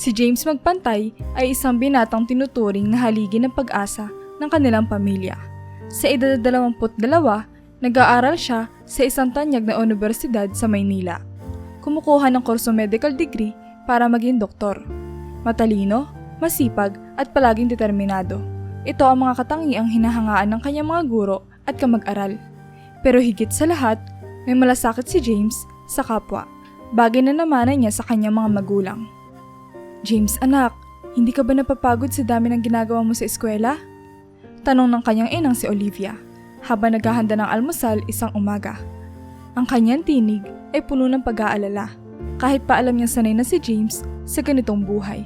Si James Magpantay ay isang binatang tinuturing na haligi ng pag-asa ng kanilang pamilya. Sa edad na 22, nag-aaral siya sa isang tanyag na universidad sa Maynila. Kumukuha ng kurso medical degree para maging doktor. Matalino, masipag at palaging determinado. Ito ang mga katangiang hinahangaan ng kanyang mga guro at kamag-aral. Pero higit sa lahat, may malasakit si James sa kapwa. Bagay na namanan niya sa kanyang mga magulang. James, anak, hindi ka ba napapagod sa dami ng ginagawa mo sa eskwela? Tanong ng kanyang inang si Olivia habang naghahanda ng almusal isang umaga. Ang kanyang tinig ay puno ng pag-aalala kahit pa alam niyang sanay na si James sa ganitong buhay.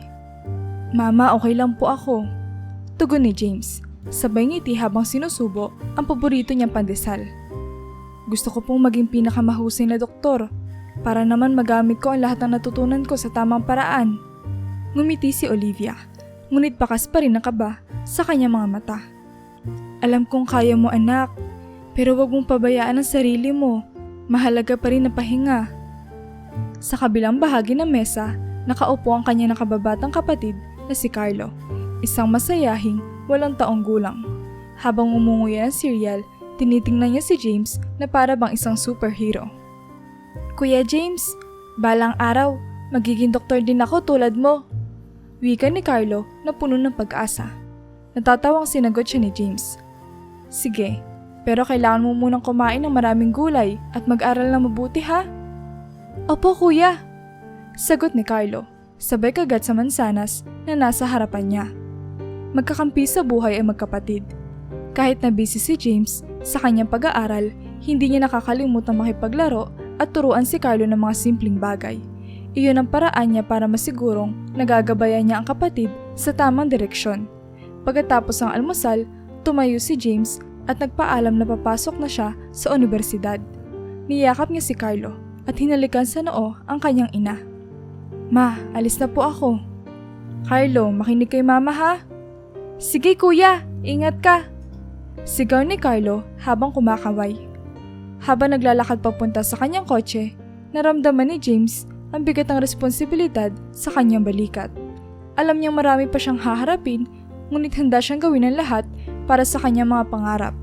Mama, okay lang po ako. Tugon ni James, sabay ngiti habang sinusubo ang paborito niyang pandesal. Gusto ko pong maging pinakamahusay na doktor para naman magamit ko ang lahat ng natutunan ko sa tamang paraan. Ngumiti si Olivia, ngunit bakas pa rin ang kaba sa kanyang mga mata. Alam kong kaya mo anak, pero wag mong pabayaan ang sarili mo. Mahalaga pa rin ang pahinga. Sa kabilang bahagi ng mesa, nakaupo ang kanyang nakababatang kapatid na si Carlo, isang masayahing walang taong gulang. Habang umunguya ng cereal, tinitingnan niya si James na para bang isang superhero. Kuya James, balang araw, magiging doktor din ako tulad mo. Wika ni Carlo na puno ng pag-asa. Natatawang sinagot siya ni James. Sige, pero kailangan mo munang kumain ng maraming gulay at mag-aral na mabuti ha? Opo kuya, sagot ni Carlo, sabay kagat sa mansanas na nasa harapan niya. Magkakampi sa buhay ang magkapatid. Kahit na busy si James sa kanyang pag-aaral, hindi niya nakakalimutang makipaglaro at turuan si Carlo ng mga simpleng bagay. Iyon ang paraan niya para masigurong nagagabayan niya ang kapatid sa tamang direksyon. Pagkatapos ng almusal, tumayo si James at nagpaalam na papasok na siya sa universidad. Niyakap niya si Carlo at hinalikan sa noo ang kanyang ina. Ma, alis na po ako. Carlo, makinig kay mama ha? Sige kuya, ingat ka. Sigaw ni Carlo habang kumakaway. Habang naglalakad papunta sa kanyang kotse, naramdaman ni James ang bigat ng responsibilidad sa kanyang balikat. Alam niyang marami pa siyang haharapin, ngunit handa siyang gawin ang lahat para sa kanyang mga pangarap.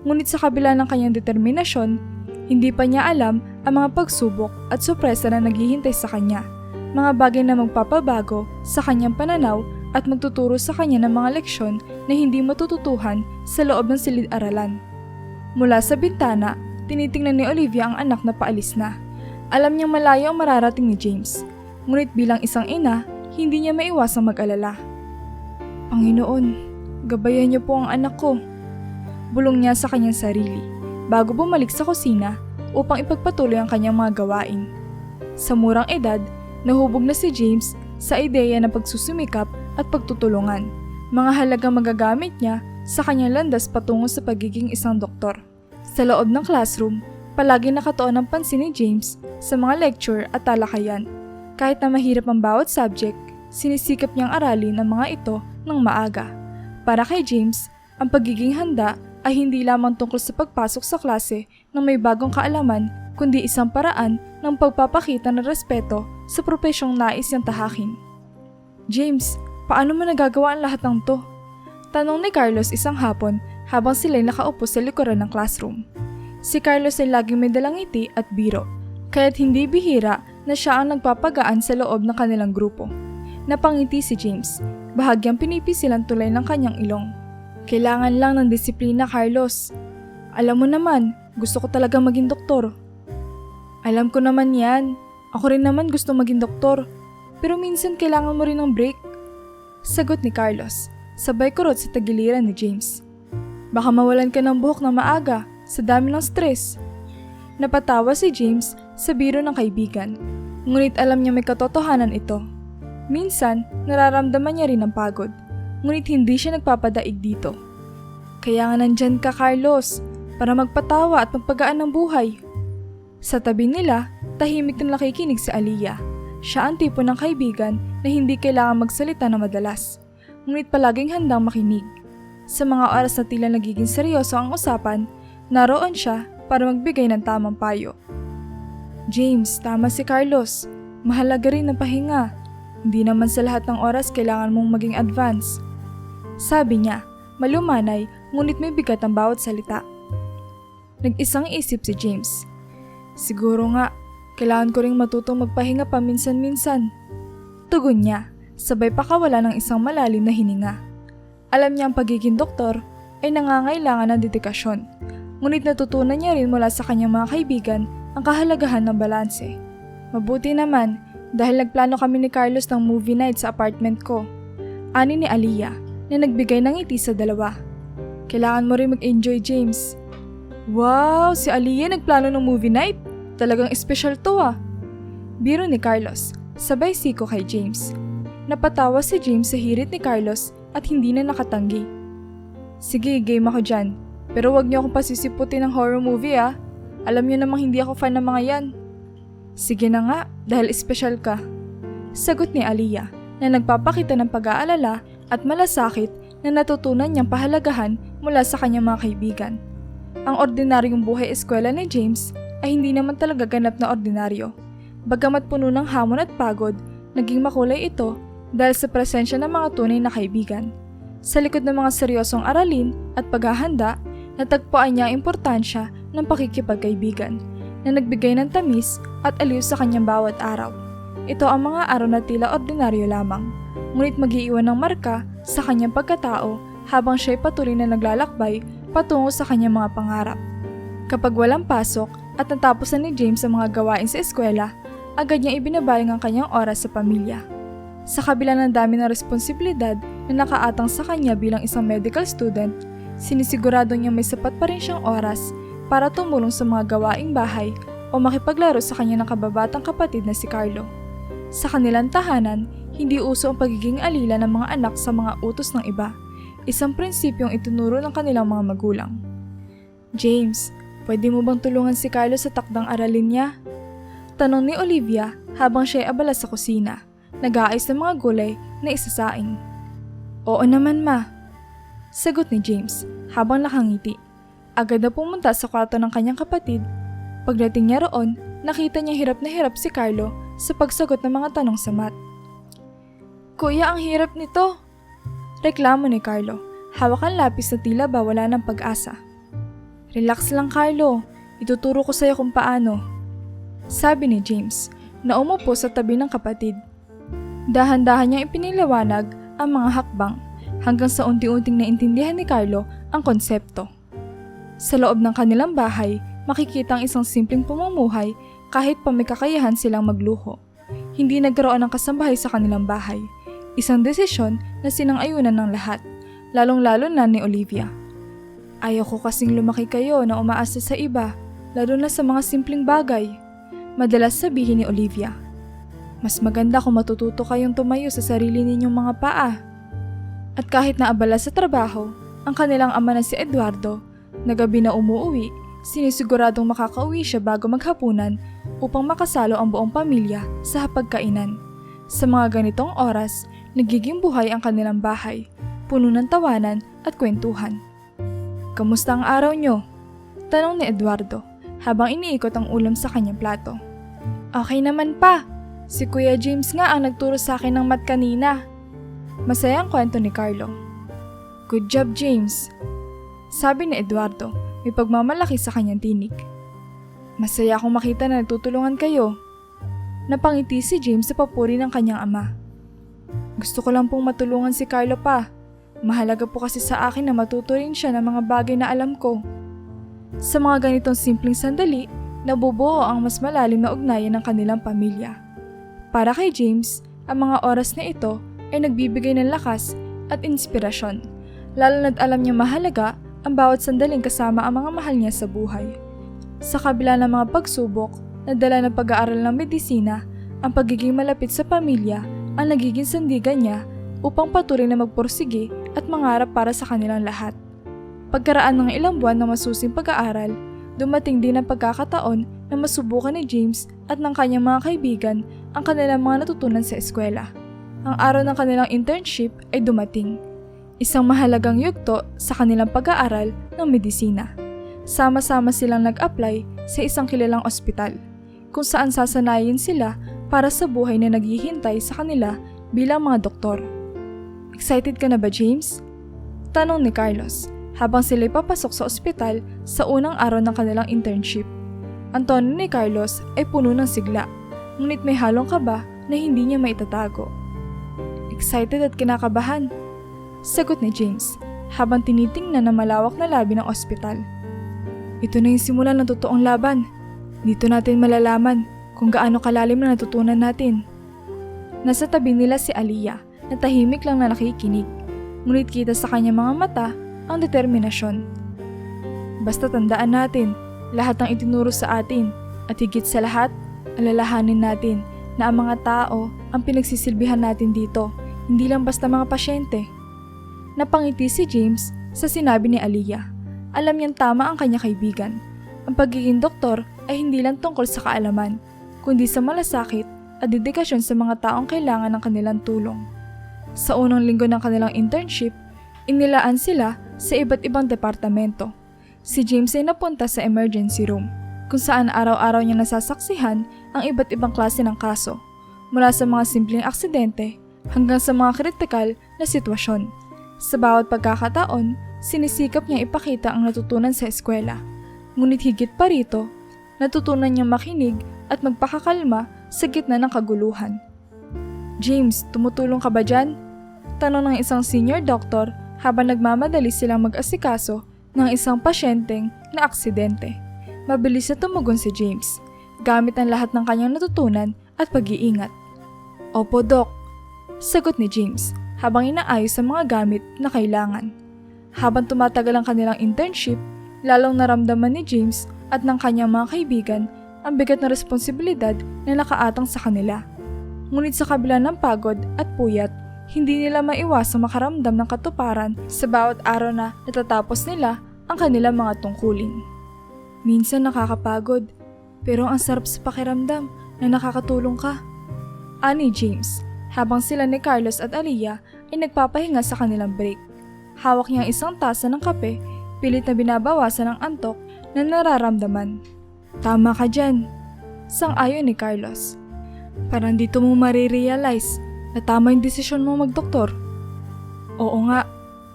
Ngunit sa kabila ng kanyang determinasyon, hindi pa niya alam ang mga pagsubok at sorpresa na naghihintay sa kanya. Mga bagay na magpapabago sa kanyang pananaw at magtuturo sa kanya ng mga leksyon na hindi matututuhan sa loob ng silid-aralan. Mula sa bintana, tinitingnan ni Olivia ang anak na paalis na. Alam niyang malayo ang mararating ni James, ngunit bilang isang ina, hindi niya maiwasang mag-alala. Panginoon, gabayan niyo po ang anak ko. Bulong niya sa kanyang sarili, bago bumalik sa kusina upang ipagpatuloy ang kanyang mga gawain. Sa murang edad, nahubog na si James sa ideya ng pagsusumikap at pagtutulungan, mga halagang magagamit niya sa kanyang landas patungo sa pagiging isang doktor. Sa loob ng classroom, palagi nakatuon ang pansin ni James sa mga lecture at talakayan. Kahit na mahirap ang bawat subject, sinisikap niyang aralin ang mga ito ng maaga. Para kay James, ang pagiging handa ay hindi lamang tungkol sa pagpasok sa klase ng may bagong kaalaman, kundi isang paraan ng pagpapakita ng respeto sa propesyong nais niyang tahakin. James, paano mo nagagawa ang lahat ng to? Tanong ni Carlos isang hapon habang sila'y nakaupo sa likuran ng classroom. Si Carlos ay laging may dalang ngiti at biro, kaya't hindi bihira na siya ang nagpapagaan sa loob ng kanilang grupo. Napangiti si James, bahagyang pinipisil ang tulay ng kanyang ilong. Kailangan lang ng disiplina, Carlos. Alam mo naman, gusto ko talaga maging doktor. Alam ko naman yan. Ako rin naman gusto maging doktor. Pero minsan kailangan mo rin ng break. Sagot ni Carlos, sabay kurot sa tagiliran ni James. Baka mawalan ka ng buhok na maaga sa dami ng stress. Napatawa si James sa biro ng kaibigan, ngunit alam niya may katotohanan ito. Minsan, nararamdaman niya rin ang pagod, ngunit hindi siya nagpapadaig dito. Kaya nga nandyan ka, Carlos, para magpatawa at magpagaan ng buhay. Sa tabi nila, tahimik na nakikinig si Aliyah. Siya ang tipo ng kaibigan na hindi kailangan magsalita na madalas, ngunit palaging handang makinig. Sa mga oras na tila nagiging seryoso ang usapan, naroon siya para magbigay ng tamang payo. James, tama si Carlos. Mahalaga rin ang pahinga. Hindi naman sa lahat ng oras kailangan mong maging advance. Sabi niya, malumanay ngunit may bigat ang bawat salita. Nag-isang isip si James. Siguro nga, kailangan ko ring matutong magpahinga paminsan-minsan. Tugon niya, sabay pakawala ng isang malalim na hininga. Alam niya ang pagiging doktor ay nangangailangan ng dedikasyon, ngunit natutunan niya rin mula sa kanyang mga kaibigan ang kahalagahan ng balanse. Mabuti naman dahil nagplano kami ni Carlos ng movie night sa apartment ko. Ani ni Aliyah na nagbigay ng ngiti sa dalawa. Kailangan mo rin mag-enjoy, James. Wow, si Aliyah nagplano ng movie night? Talagang espesyal to ah. Biro ni Carlos, sabay siko kay James. Napatawa si James sa hirit ni Carlos at hindi na nakatanggi. Sige, game ako dyan. Pero wag niyo akong pasisiputin ng horror movie ah. Alam niyo namang hindi ako fan ng mga yan. Sige na nga, dahil espesyal ka. Sagot ni Aliyah na nagpapakita ng pag-aalala at malasakit na natutunan niyang pahalagahan mula sa kanyang mga kaibigan. Ang ordinaryong buhay eskwela ni James ay hindi naman talaga ganap na ordinaryo. Bagamat puno ng hamon at pagod, naging makulay ito dahil sa presensya ng mga tunay na kaibigan. Sa likod ng mga seryosong aralin at paghahanda, natagpuan niya ang importansya ng pakikipagkaibigan na nagbigay ng tamis at aliw sa kanyang bawat araw. Ito ang mga araw na tila ordinaryo lamang, ngunit mag-iiwan ng marka sa kanyang pagkatao habang siya'y patuloy na naglalakbay patungo sa kanyang mga pangarap. Kapag walang pasok at natapos na ni James ang mga gawain sa eskwela, agad niyang ibinabaling ang kanyang oras sa pamilya. Sa kabila ng dami ng responsibilidad na nakaatang sa kanya bilang isang medical student, sinisigurado niya may sapat pa rin siyang oras para tumulong sa mga gawaing bahay o makipaglaro sa kanyang nakababatang kapatid na si Carlo. Sa kanilang tahanan, hindi uso ang pagiging alila ng mga anak sa mga utos ng iba, isang prinsipyong itinuro ng kanilang mga magulang. James, pwede mo bang tulungan si Carlo sa takdang aralin niya? Tanong ni Olivia habang siya'y abala sa kusina, nag-aayos ng mga gulay na isasaing. Oo naman ma, sagot ni James habang nakangiti. Agad na pumunta sa kwarto ng kanyang kapatid. Pagdating niya roon, nakita niya hirap na hirap si Carlo sa pagsagot ng mga tanong sa math. Kuya, ang hirap nito! Reklamo ni Carlo, hawak ang lapis na tila ba wala ng pag-asa. Relax lang Carlo, ituturo ko sa'yo kung paano. Sabi ni James, na umupo sa tabi ng kapatid. Dahan-dahan niyang ipiniliwanag ang mga hakbang hanggang sa unti-unting naintindihan ni Carlo ang konsepto. Sa loob ng kanilang bahay, makikita ang isang simpleng pamumuhay kahit pa may kakayahan silang magluho. Hindi nagkaroon ng kasambahay sa kanilang bahay. Isang desisyon na sinang-ayunan ng lahat, lalong-lalo na ni Olivia. Ayaw ko kasing lumaki kayo na umaasa sa iba, lalo na sa mga simpleng bagay. Madalas sabihin ni Olivia. Mas maganda kung matututo kayong tumayo sa sarili ninyong mga paa. At kahit naabala sa trabaho, ang kanilang ama na si Eduardo, na gabi na umuuwi, sinisiguradong makakauwi siya bago maghapunan upang makasalo ang buong pamilya sa hapagkainan. Sa mga ganitong oras, nagiging buhay ang kanilang bahay, puno ng tawanan at kwentuhan. Kamusta ang araw nyo? Tanong ni Eduardo habang iniikot ang ulam sa kanyang plato. Okay naman pa. Si Kuya James nga ang nagturo sa akin ng math kanina. Masaya ang kwento ni Carlo. Good job, James. Sabi ni Eduardo, may pagmamalaki sa kanyang tinig. Masaya akong makita na nagtutulungan kayo. Napangiti si James sa papuri ng kanyang ama. Gusto ko lang pong matulungan si Carlo pa. Mahalaga po kasi sa akin na matuto rin siya ng mga bagay na alam ko. Sa mga ganitong simpleng sandali, nabubuo ang mas malalim na ugnayan ng kanilang pamilya. Para kay James, ang mga oras na ito ay nagbibigay ng lakas at inspirasyon, lalo na't alam niya mahalaga ang bawat sandaling kasama ang mga mahal niya sa buhay. Sa kabila ng mga pagsubok na dala ng pag-aaral ng medisina, ang pagiging malapit sa pamilya ang nagiging sandigan niya upang patuloy na magpursige at mangarap para sa kanilang lahat. Pagkaraan ng ilang buwan ng masusing pag-aaral, dumating din ang pagkakataon na masubukan ni James at ng kanyang mga kaibigan ang kanilang mga natutunan sa eskwela. Ang araw ng kanilang internship ay dumating. Isang mahalagang yugto sa kanilang pag-aaral ng medisina. Sama-sama silang nag-apply sa isang kilalang ospital, kung saan sasanayin sila para sa buhay na naghihintay sa kanila bilang mga doktor. Excited ka na ba, James? Tanong ni Carlos habang sila'y papasok sa ospital sa unang araw ng kanilang internship. Ang tono ni Carlos ay puno ng sigla, ngunit may halong kaba na hindi niya maitatago. Excited at kinakabahan, sagot ni James habang tinitingnan ang malawak na labi ng ospital. Ito na yung simula ng totoong laban. Dito natin malalaman kung gaano kalalim na natutunan natin. Nasa tabi nila si Aliyah na tahimik lang na nakikinig, ngunit kita sa kanyang mga mata ang determinasyon. Basta tandaan natin lahat ng itinuro sa atin at higit sa lahat, alalahanin natin na ang mga tao ang pinagsisilbihan natin dito, hindi lang basta mga pasyente. Napangiti si James sa sinabi ni Aliyah. Alam niyang tama ang kanya kaibigan. Ang pagiging doktor ay hindi lang tungkol sa kaalaman, kundi sa malasakit at dedikasyon sa mga taong kailangan ng kanilang tulong. Sa unang linggo ng kanilang internship, inilaan sila sa iba't ibang departamento. Si James ay napunta sa emergency room, kung saan araw-araw niya nasasaksihan ang iba't ibang klase ng kaso, mula sa mga simpleng aksidente hanggang sa mga kritikal na sitwasyon. Sa bawat pagkakataon, sinisikap niya ipakita ang natutunan sa eskwela. Ngunit higit pa rito, natutunan niyang makinig at magpakakalma sa gitna ng kaguluhan. James, tumutulong ka ba dyan? Tanong ng isang senior doctor habang nagmamadali silang mag-asikaso ng isang pasyenteng na aksidente. Mabilis na tumugon si James, gamit ang lahat ng kanyang natutunan at pag-iingat. Opo, Doc, sagot ni James habang inaayos ang mga gamit na kailangan. Habang tumatagal ang kanilang internship, lalong naramdaman ni James at ng kanyang mga kaibigan ang bigat na responsibilidad na nakaatang sa kanila. Ngunit sa kabila ng pagod at puyat, hindi nila maiwasang makaramdam ng katuparan sa bawat araw na natatapos nila ang kanilang mga tungkulin. Minsan nakakapagod, pero ang sarap sa pakiramdam na nakakatulong ka. Ani James, habang sila ni Carlos at Aliyah ay nagpapahinga sa kanilang break. Hawak niya ang isang tasa ng kape, pilit na binabawasan ang antok na nararamdaman. Tama ka dyan, sang-ayon ni Carlos. Parang dito mo marirealize na tama yung desisyon mo magdoktor. Oo nga,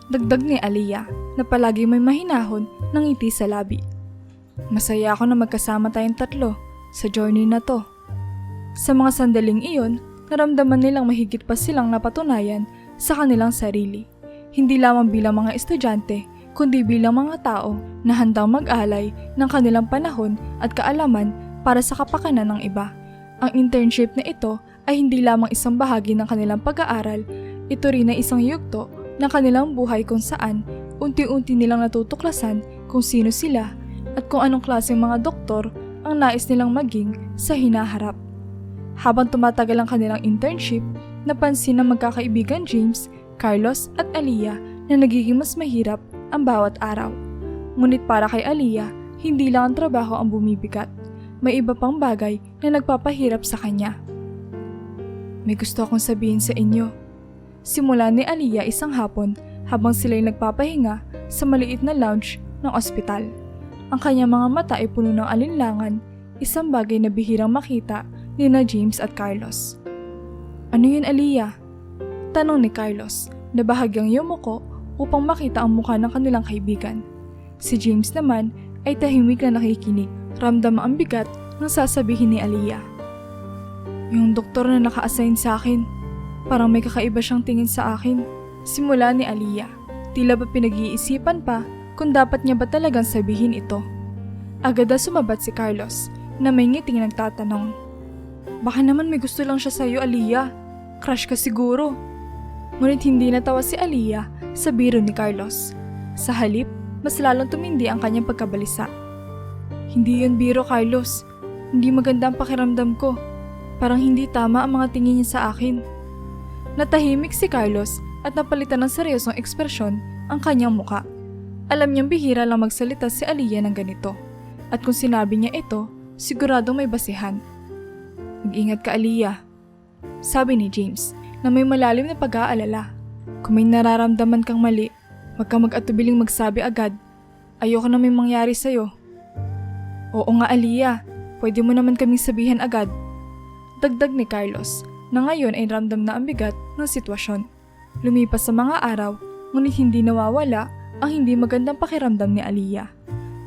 dagdag ni Aliyah na palagi may mahinahon ng ngiti sa labi. Masaya ako na magkasama tayong tatlo sa journey na to. Sa mga sandaling iyon, naramdaman nilang mahigit pa silang napatunayan sa kanilang sarili. Hindi lamang bilang mga estudyante, kundi bilang mga tao na handang mag-alay ng kanilang panahon at kaalaman para sa kapakanan ng iba. Ang internship na ito ay hindi lamang isang bahagi ng kanilang pag-aaral, ito rin ay isang yugto ng kanilang buhay kung saan unti-unti nilang natutuklasan kung sino sila at kung anong klaseng mga doktor ang nais nilang maging sa hinaharap. Habang tumatagal ang kanilang internship, napansin ng magkakaibigan James, Carlos at Aliyah na nagiging mas mahirap ang bawat araw. Ngunit para kay Aliyah, hindi lang ang trabaho ang bumibigat. May iba pang bagay na nagpapahirap sa kanya. May gusto akong sabihin sa inyo. Simula ni Aliyah isang hapon habang sila'y nagpapahinga sa maliit na lounge ng ospital. Ang kanyang mga mata ay puno ng alinlangan, isang bagay na bihirang makita ni James at Carlos. Ano yun, Aliyah? Tanong ni Carlos na bahagyang yumuko upang makita ang mukha ng kanilang kaibigan. Si James naman ay tahimik na nakikinig, ramdam ang bigat ng sasabihin ni Aliyah. Yung doktor na naka-assign sa akin, parang may kakaiba siyang tingin sa akin. Simula ni Aliyah, tila ba pinag-iisipan pa kung dapat niya ba talagang sabihin ito. Agad na sumabat si Carlos na may ngiting nagtatanong. Baka naman may gusto lang siya sa'yo, Aliyah. Crush ka siguro. Ngunit hindi natawa si Aliyah sa biro ni Carlos. Sa halip, mas lalong tumindi ang kanyang pagkabalisa. Hindi yun biro, Carlos. Hindi maganda ang pakiramdam ko. Parang hindi tama ang mga tingin niya sa akin. Natahimik si Carlos at napalitan ng seryosong ekspresyon ang kanyang muka. Alam niyang bihira lang magsalita si Aliyah ng ganito. At kung sinabi niya ito, siguradong may basihan. Mag-ingat ka, Aliyah, sabi ni James na may malalim na pag-aalala. Kung may nararamdaman kang mali, wag kang mag-atubiling magsabi agad. Ayoko na may mangyari sa'yo. Oo nga, Aliyah, pwede mo naman kaming sabihin agad. Dagdag ni Carlos na ngayon ay ramdam na ang bigat ng sitwasyon. Lumipas sa mga araw, ngunit hindi nawawala ang hindi magandang pakiramdam ni Aliyah.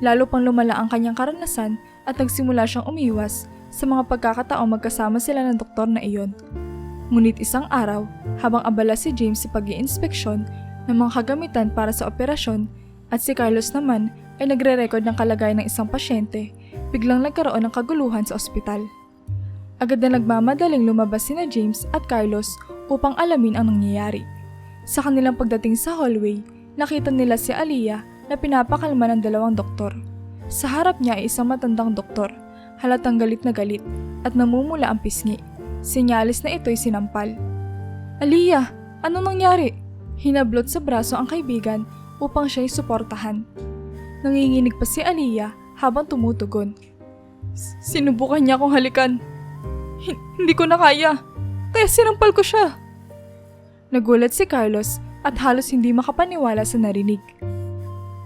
Lalo pang lumala ang kanyang karanasan at nagsimula siyang umiwas sa mga pagkakataong magkasama sila ng doktor na iyon. Ngunit isang araw, habang abala si James sa pag-iinspeksyon ng mga kagamitan para sa operasyon at si Carlos naman ay nagre-record ng kalagayan ng isang pasyente, biglang nagkaroon ng kaguluhan sa ospital. Agad na nagmamadaling lumabas sina James at Carlos upang alamin ang nangyayari. Sa kanilang pagdating sa hallway, nakita nila si Aliyah na pinapakalma ng dalawang doktor. Sa harap niya ay isang matandang doktor, halatang galit na galit at namumula ang pisngi. Sinyalis na ito'y sinampal. Aliyah, ano nangyari? Hinablot sa braso ang kaibigan upang siya'y suportahan. Nanginginig pa si Aliyah habang tumutugon. Sinubukan niya akong halikan. Hindi ko na kaya, kaya sinampal ko siya. Nagulat si Carlos at halos hindi makapaniwala sa narinig.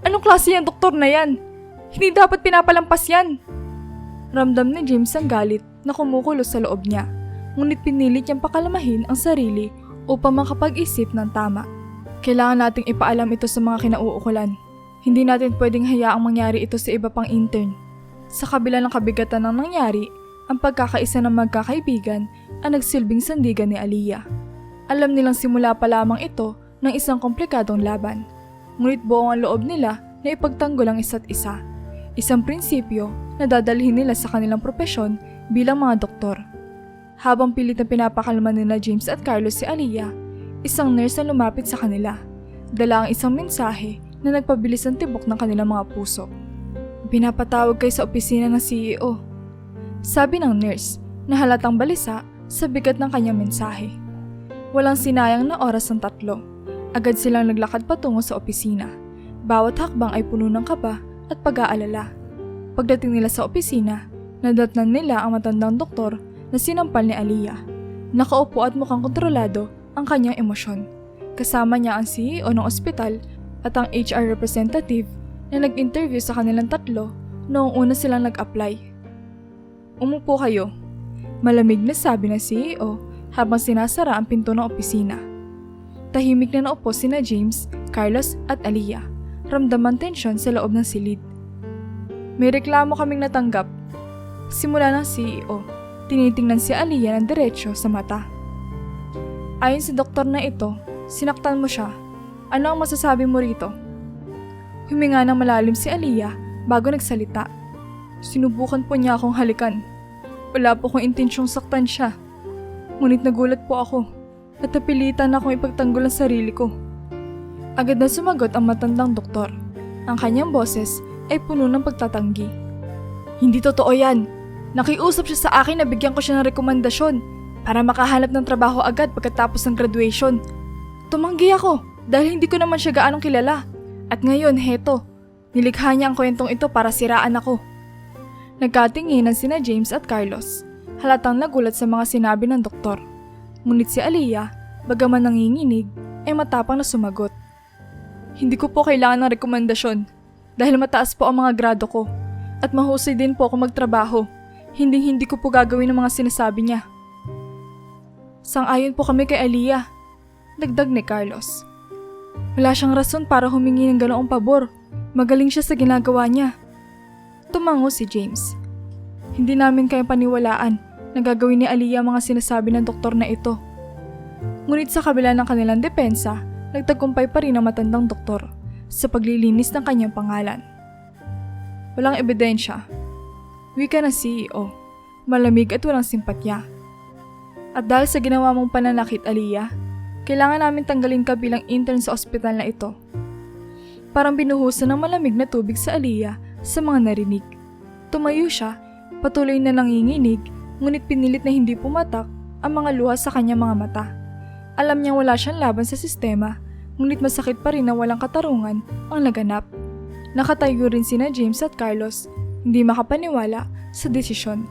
Anong klase yung doktor na yan? Hindi dapat pinapalampas yan. Ramdam ni James ang galit na kumukulo sa loob niya, ngunit pinilit niyang pakalamahin ang sarili upang makapag-isip ng tama. Kailangan nating ipaalam ito sa mga kinauukulan. Hindi natin pwedeng hayaang mangyari ito sa iba pang intern. Sa kabila ng kabigatan ng nangyari, ang pagkakaisa ng magkakaibigan ang nagsilbing sandigan ni Aliyah. Alam nilang simula pa lamang ito ng isang komplikadong laban. Ngunit buong ang loob nila na ipagtanggol ang isa't isa. Isang prinsipyo na dadalhin nila sa kanilang propesyon bilang mga doktor. Habang pilit na pinapakalma nila James at Carlos si Aliyah, isang nurse na lumapit sa kanila. Dala ang isang mensahe na nagpabilis ang tibok ng kanilang mga puso. Pinapatawag kayo sa opisina ng CEO. Sabi ng nurse na halatang balisa sa bigat ng kanyang mensahe. Walang sinayang na oras ang tatlo. Agad silang naglakad patungo sa opisina. Bawat hakbang ay puno ng kaba at pag-aalala. Pagdating nila sa opisina, nadatnan nila ang matandang doktor na sinampal ni Aliyah. Nakaupo at mukhang kontrolado ang kanyang emosyon. Kasama niya ang CEO ng ospital at ang HR representative na nag-interview sa kanilang tatlo noong una silang nag-apply. Umupo kayo, malamig na sabi ng CEO habang sinasara ang pinto ng opisina. Tahimik na naupo sina James, Carlos at Aliyah. Ramdam ang tensyon sa loob ng silid. May reklamo kaming natanggap. Simula ng CEO, tinitingnan si Aliyah ng diretsyo sa mata. Ayon sa doktor na ito, sinaktan mo siya. Ano ang masasabi mo rito? Huminga ng malalim si Aliyah bago nagsalita. Sinubukan po niya akong halikan. Wala po kong intensyong saktan siya. Ngunit nagulat po ako at napilitan akong ipagtanggol ang sarili ko. Agad na sumagot ang matandang doktor. Ang kanyang boses ay puno ng pagtatanggi. Hindi totoo yan. Nakiusap siya sa akin na bigyan ko siya ng rekomendasyon para makahanap ng trabaho agad pagkatapos ng graduation. Tumanggi ako dahil hindi ko naman siya gaanong kilala. At ngayon, heto, nilikha niya ang kwentong ito para siraan ako. Nagkatinginan sina James at Carlos. Halatang nagulat sa mga sinabi ng doktor. Ngunit si Aliyah, bagaman nanginginig, ay matapang na sumagot. Hindi ko po kailangan ng rekomendasyon dahil mataas po ang mga grado ko at mahusay din po ako magtrabaho. Hindi ko po gagawin ang mga sinasabi niya. Sang-ayon po kami kay Aliyah, dagdag ni Carlos. Wala siyang rason para humingi ng ganoong pabor. Magaling siya sa ginagawa niya. Tumango si James. Hindi namin kayang paniwalaan na gagawin ni Aliyah mga sinasabi ng doktor na ito. Ngunit sa kabila ng kanilang depensa, nagtagumpay pa rin ang matandang doktor sa paglilinis ng kanyang pangalan. Walang ebidensya. Wika ng CEO, malamig at walang simpatya. At dahil sa ginawa mong pananakit, Aliyah, kailangan namin tanggalin ka bilang intern sa ospital na ito. Parang binuhusan ng malamig na tubig sa Aliyah sa mga narinig. Tumayo siya, patuloy na nanginginig, ngunit pinilit na hindi pumatak ang mga luha sa kanyang mga mata. Alam niyang wala siyang laban sa sistema, ngunit masakit pa rin na walang katarungan ang naganap. Nakatayo rin sina James at Carlos, hindi makapaniwala sa desisyon.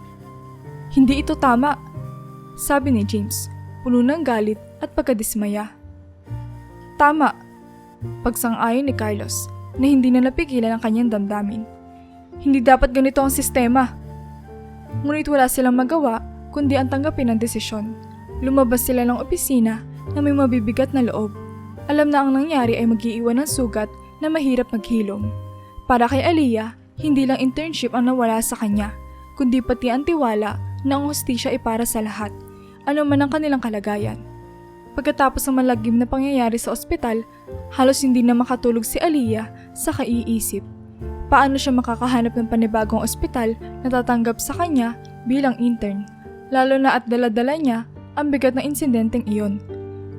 Hindi ito tama, sabi ni James, puno ng galit at pagkadismaya. Tama, pagsang-ayon ni Carlos na hindi na napigilan ang kanyang damdamin. Hindi dapat ganito ang sistema. Ngunit wala silang magawa kundi ang tanggapin ang desisyon. Lumabas sila ng opisina na may mabibigat na loob. Alam na ang nangyari ay mag-iiwan ng sugat na mahirap maghilom. Para kay Aliyah, hindi lang internship ang nawala sa kanya, kundi pati ang tiwala na ang hustisya ay para sa lahat, ano man ang kanilang kalagayan. Pagkatapos ng malagim na pangyayari sa ospital, halos hindi na makatulog si Aliyah sa kaiisip. Paano siya makakahanap ng panibagong ospital na tatanggap sa kanya bilang intern, lalo na at dala-dala niya ang bigat na insidenteng iyon.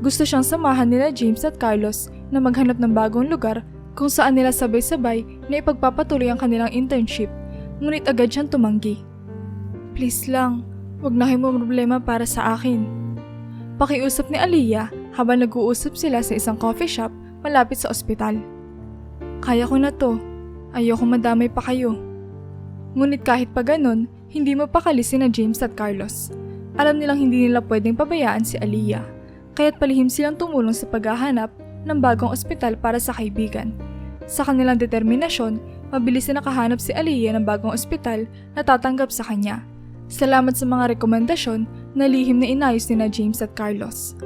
Gusto siyang samahan nila James at Carlos na maghanap ng bagong lugar kung saan nila sabay-sabay na ipagpapatuloy ang kanilang internship, ngunit agad siyang tumanggi. Please lang, wag na kayong problema para sa akin. Pakiusap ni Aliyah habang nag-uusap sila sa isang coffee shop malapit sa ospital. Kaya ko na to, ayoko madamay pa kayo. Ngunit kahit pa ganun, hindi mapakali sina James at Carlos. Alam nilang hindi nila pwedeng pabayaan si Aliyah, kaya't palihim silang tumulong sa paghahanap ng bagong ospital para sa kaibigan. Sa kanilang determinasyon, mabilis na nakahanap si Aliyah ng bagong ospital na tatanggap sa kanya. Salamat sa mga rekomendasyon na lihim na inayos ni na James at Carlos.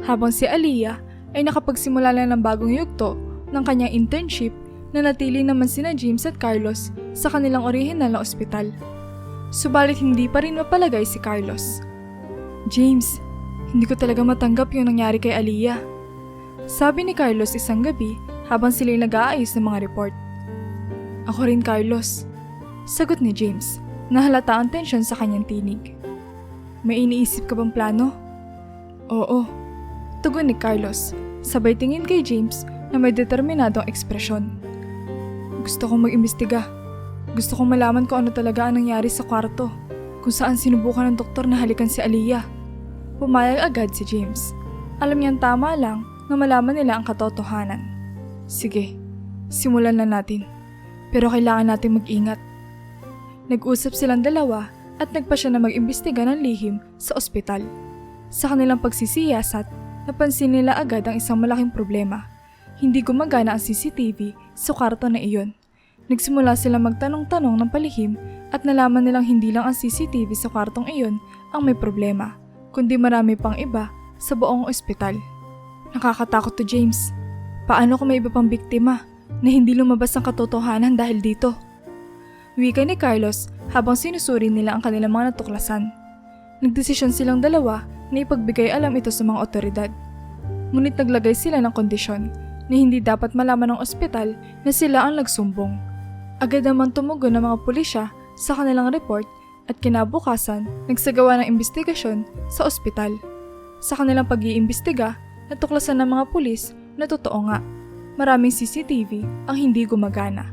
Habang si Aliyah ay nakapagsimula lang ng bagong yugto ng kanyang internship, nanatili naman sina James at Carlos sa kanilang orihinal na ospital. Subalit hindi pa rin mapalagay si Carlos. James, hindi ko talaga matanggap yung nangyari kay Aliyah. Sabi ni Carlos isang gabi habang sila'y nag-aayos ng mga report. Ako rin, Carlos. Sagot ni James, nahalata ang tensyon sa kanyang tinig. May iniisip ka bang plano? Oo. Tugon ni Carlos, sabay tingin kay James na may determinadong ekspresyon. Gusto kong mag-imbestiga. Gusto kong malaman kung ano talaga ang nangyari sa kwarto, kung saan sinubukan ng doktor na halikan si Aliyah. Pumayag agad si James. Alam niyang tama lang na malaman nila ang katotohanan. Sige, simulan na natin. Pero kailangan natin mag-ingat. Nag-usap silang dalawa at nagpa siya na mag-imbestiga ng lihim sa ospital. Sa kanilang pagsisiyasat, napansin nila agad ang isang malaking problema. Hindi gumagana ang CCTV sa kwarto na iyon. Nagsimula silang magtanong-tanong ng palihim at nalaman nilang hindi lang ang CCTV sa kwartong iyon ang may problema, kundi marami pang iba sa buong ospital. Nakakatakot to, James. Paano kung may iba pang biktima na hindi lumabas ang katotohanan dahil dito? Wika ni Carlos habang sinusuri nila ang kanilang mga natuklasan. Nagdesisyon silang dalawa na ipagbigay alam ito sa mga otoridad. Ngunit naglagay sila ng kondisyon na hindi dapat malaman ng ospital na sila ang nagsumbong. Agad naman tumugon ng mga pulisya sa kanilang report at kinabukasan nagsagawa ng investigasyon sa ospital. Sa kanilang pag-iimbestiga, natuklasan ng mga pulis na totoo nga, maraming CCTV ang hindi gumagana.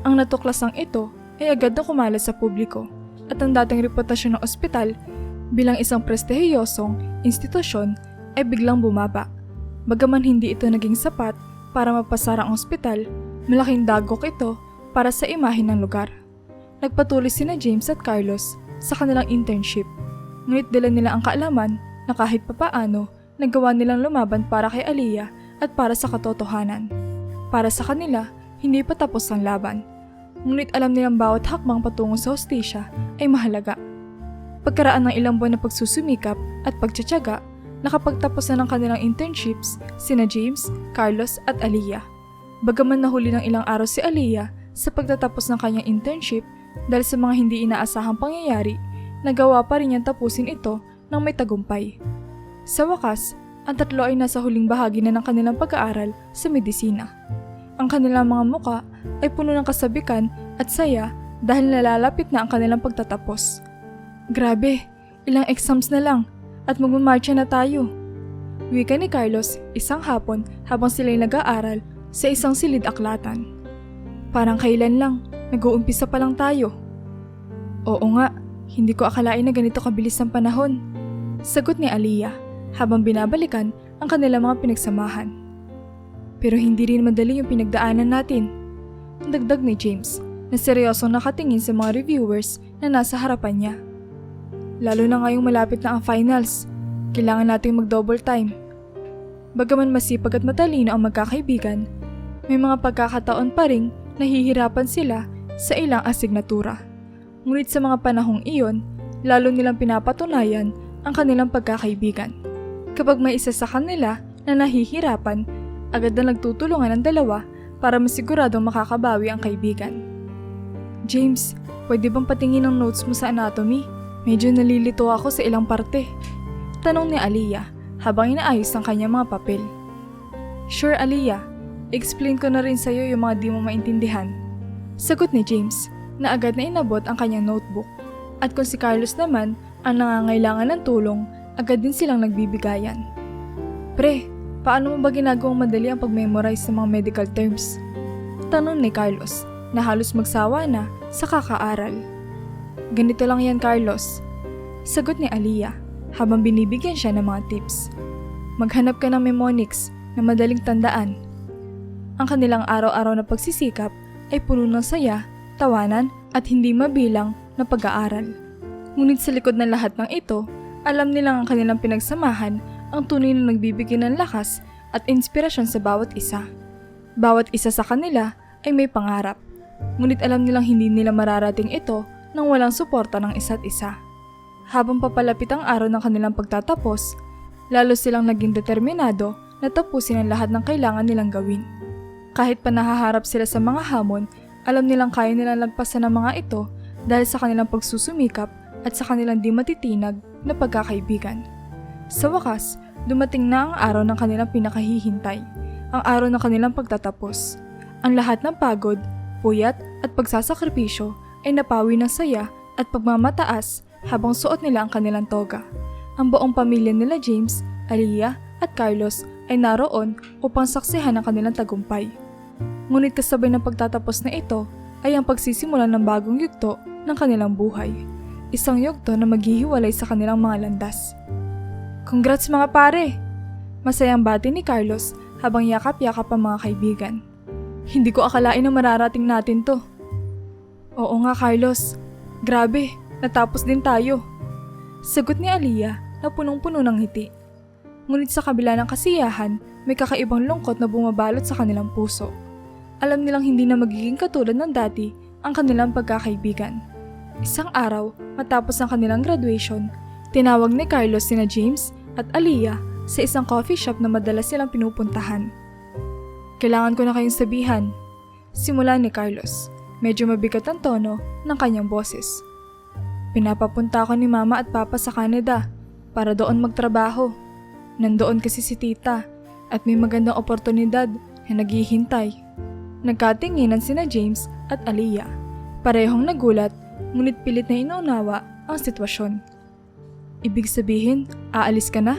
Ang natuklasang ito ay agad na kumalat sa publiko at ang dating reputasyon ng ospital bilang isang prestihiyosong institusyon ay biglang bumaba. Bagaman hindi ito naging sapat para mapasara ang ospital, malaking dagok ito para sa imahe ng lugar. Nagpatuloy sina James at Carlos sa kanilang internship, ngunit dala nila ang kaalaman na kahit papaano nagawa nilang lumaban para kay Aliyah at para sa katotohanan. Para sa kanila, hindi pa tapos ang laban. Ngunit alam nilang bawat hakbang patungo sa hustisya ay mahalaga. Pagkaraan ng ilang buwan na pagsusumikap at pagtsatsaga, nakapagtapos na ng kanilang internships sina James, Carlos at Aliyah. Bagaman nahuli ng ilang araw si Aliyah sa pagtatapos ng kanyang internship dahil sa mga hindi inaasahang pangyayari, nagawa pa rin niyang tapusin ito ng may tagumpay. Sa wakas, ang tatlo ay nasa huling bahagi na ng kanilang pag-aaral sa medisina. Ang kanilang mga muka ay puno ng kasabikan at saya dahil nalalapit na ang kanilang pagtatapos. Grabe, ilang exams na lang at magmamarcha na tayo. Wika ni Carlos isang hapon habang sila'y nag-aaral sa isang silid-aklatan. Parang kailan lang, nag-uumpisa pa lang tayo. Oo nga, hindi ko akalain na ganito kabilis ang panahon. Sagot ni Aliyah habang binabalikan ang kanilang mga pinagsamahan. Pero hindi rin madali yung pinagdaanan natin. Dagdag ni James na seryosong nakatingin sa mga reviewers na nasa harapan niya. Lalo na ngayong malapit na ang finals, kailangan nating mag-double time. Bagaman masipag at matalino ang magkakaibigan, may mga pagkakataon pa ring nahihirapan sila sa ilang asignatura. Ngunit sa mga panahong iyon, lalo nilang pinapatunayan ang kanilang pagkakaibigan. Kapag may isa sa kanila na nahihirapan, agad na nagtutulungan ang dalawa para masiguradong makakabawi ang kaibigan. James, pwede bang patingin ang notes mo sa anatomy? Medyo nalilito ako sa ilang parte. Tanong ni Aliyah habang inaayos ang kanyang mga papel. Sure Aliyah, explain ko na rin sa'yo yung mga di mo maintindihan. Sagot ni James na agad na inabot ang kanyang notebook. At kung si Carlos naman ang nangangailangan ng tulong, agad din silang nagbibigayan. Pre, paano mo ba ginagawang madali ang pag-memorize ng mga medical terms? Tanong ni Carlos na halos magsawa na sa kakaaral. Ganito lang yan Carlos. Sagot ni Aliyah habang binibigyan siya ng mga tips. Maghanap ka ng mnemonics na madaling tandaan. Ang kanilang araw-araw na pagsisikap ay puno ng saya, tawanan at hindi mabilang na pag-aaral. Ngunit sa likod ng lahat ng ito, alam nilang ang kanilang pinagsamahan ang tunay na nagbibigay ng lakas at inspirasyon sa bawat isa. Bawat isa sa kanila ay may pangarap, ngunit alam nilang hindi nila mararating ito nang walang suporta ng isa't isa. Habang papalapit ang araw ng kanilang pagtatapos, lalo silang naging determinado na tapusin ang lahat ng kailangan nilang gawin. Kahit pa nahaharap sila sa mga hamon, alam nilang kaya nilang lagpasan ang mga ito dahil sa kanilang pagsusumikap at sa kanilang di matitinag na pagkakaibigan. Sa wakas, dumating na ang araw ng kanilang pinakahihintay, ang araw ng kanilang pagtatapos. Ang lahat ng pagod, puyat at pagsasakripisyo ay napawi ng saya at pagmamataas habang suot nila ang kanilang toga. Ang buong pamilya nila James, Aliyah at Carlos ay naroon upang saksihan ang kanilang tagumpay. Ngunit kasabay ng pagtatapos na ito ay ang pagsisimula ng bagong yugto ng kanilang buhay. Isang yugto na maghihiwalay sa kanilang mga landas. Congrats mga pare! Masayang bati ni Carlos habang yakap-yakap ang mga kaibigan. Hindi ko akalain na mararating natin to. Oo nga Carlos, grabe, natapos din tayo. Sagot ni Aliyah na punong-puno ng ngiti. Ngunit sa kabila ng kasiyahan, may kakaibang lungkot na bumabalot sa kanilang puso. Alam nilang hindi na magiging katulad ng dati ang kanilang pagkakaibigan. Isang araw, matapos ang kanilang graduation, tinawag ni Carlos sina James at Aliyah sa isang coffee shop na madalas silang pinupuntahan. Kailangan ko na kayong sabihan. Simula ni Carlos, medyo mabigat ang tono ng kanyang boses. Pinapapunta ako ni Mama at Papa sa Canada para doon magtrabaho. Nandoon kasi si Tita at may magandang oportunidad na naghihintay. Nagkatinginan sina James at Aliyah. Parehong nagulat, ngunit pilit na inuunawa ang sitwasyon. Ibig sabihin, aalis ka na?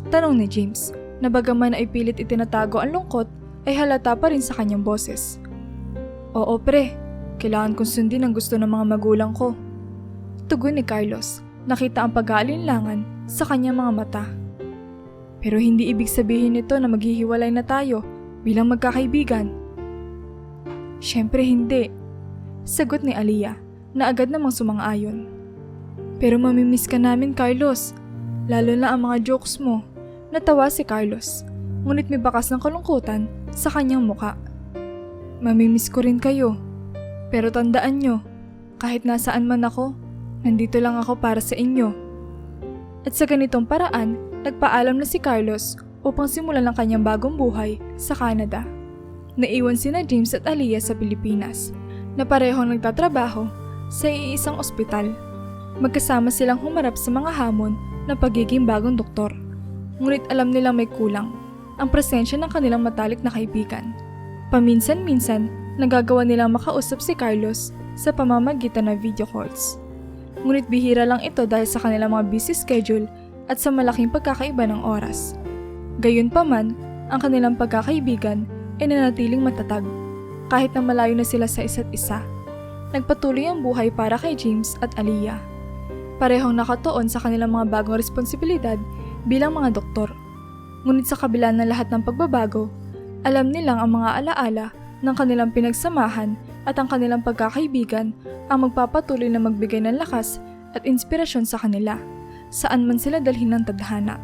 Tanong ni James, na bagaman ay pilit itinatago ang lungkot, ay halata pa rin sa kanyang boses. Oo pre, kailangan kong sundin ang gusto ng mga magulang ko. Tugon ni Carlos, nakita ang pag-aalinlangan sa kanyang mga mata. Pero hindi ibig sabihin nito na maghihiwalay na tayo bilang magkakaibigan. Siyempre hindi. Sagot ni Aliyah na agad namang sumang-ayon. Pero mamimiss ka namin Carlos, lalo na ang mga jokes mo. Natawa si Carlos, ngunit may bakas ng kalungkutan sa kanyang muka. Mamimiss ko rin kayo, pero tandaan nyo, kahit nasaan man ako, nandito lang ako para sa inyo. At sa ganitong paraan, nagpaalam na si Carlos upang simulan ang kanyang bagong buhay sa Canada. Naiwan sina James at Aliyah sa Pilipinas, na parehong nagtatrabaho sa iisang ospital. Magkasama silang humarap sa mga hamon ng pagiging bagong doktor. Ngunit alam nilang may kulang, ang presensya ng kanilang matalik na kaibigan. Paminsan-minsan, nagagawa nilang makausap si Carlos sa pamamagitan ng video calls. Ngunit bihira lang ito dahil sa kanilang mga busy schedule at sa malaking pagkakaiba ng oras. Gayunpaman, ang kanilang pagkakaibigan ay nanatiling matatag, kahit na malayo na sila sa isa't isa. Nagpatuloy ang buhay para kay James at Aliyah. Parehong nakatuon sa kanilang mga bagong responsibilidad bilang mga doktor. Ngunit sa kabila ng lahat ng pagbabago, alam nilang ang mga alaala ng kanilang pinagsamahan at ang kanilang pagkakaibigan ang magpapatuloy na magbigay ng lakas at inspirasyon sa kanila, saan man sila dalhin ng tadhana.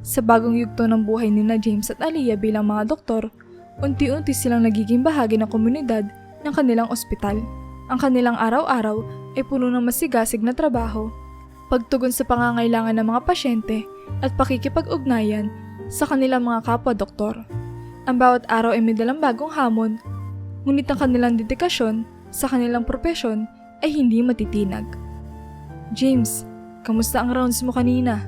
Sa bagong yugto ng buhay nina James at Aliyah bilang mga doktor, unti-unti silang nagiging bahagi ng komunidad ng kanilang ospital. Ang kanilang araw-araw ay puno ng masigasig na trabaho pagtugon sa pangangailangan ng mga pasyente at pakikipag-ugnayan sa kanilang mga kapwa-doktor. Ang bawat araw ay may dalang bagong hamon, ngunit ang kanilang dedikasyon sa kanilang propesyon ay hindi matitinag. "James, kamusta ang rounds mo kanina?"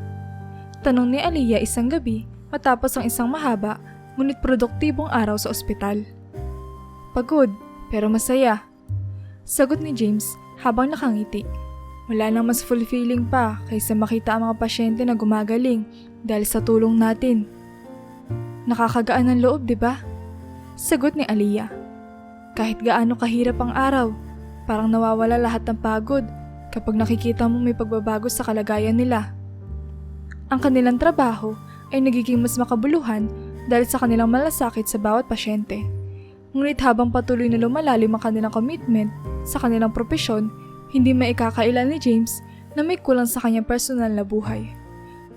Tanong ni Aliyah isang gabi matapos ang isang mahaba ngunit produktibong araw sa ospital. "Pagod, pero masaya," sagot ni James habang nakangiti. Wala nang mas fulfilling pa kaysa makita ang mga pasyente na gumagaling dahil sa tulong natin. "Nakakagaan ng loob, di ba?" sagot ni Aliyah. "Kahit gaano kahirap ang araw, parang nawawala lahat ng pagod kapag nakikita mo may pagbabago sa kalagayan nila." Ang kanilang trabaho ay nagiging mas makabuluhan dahil sa kanilang malasakit sa bawat pasyente. Ngunit habang patuloy na lumalalim ang kanilang commitment sa kanilang propesyon, hindi maikakailan ni James na may kulang sa kanyang personal na buhay.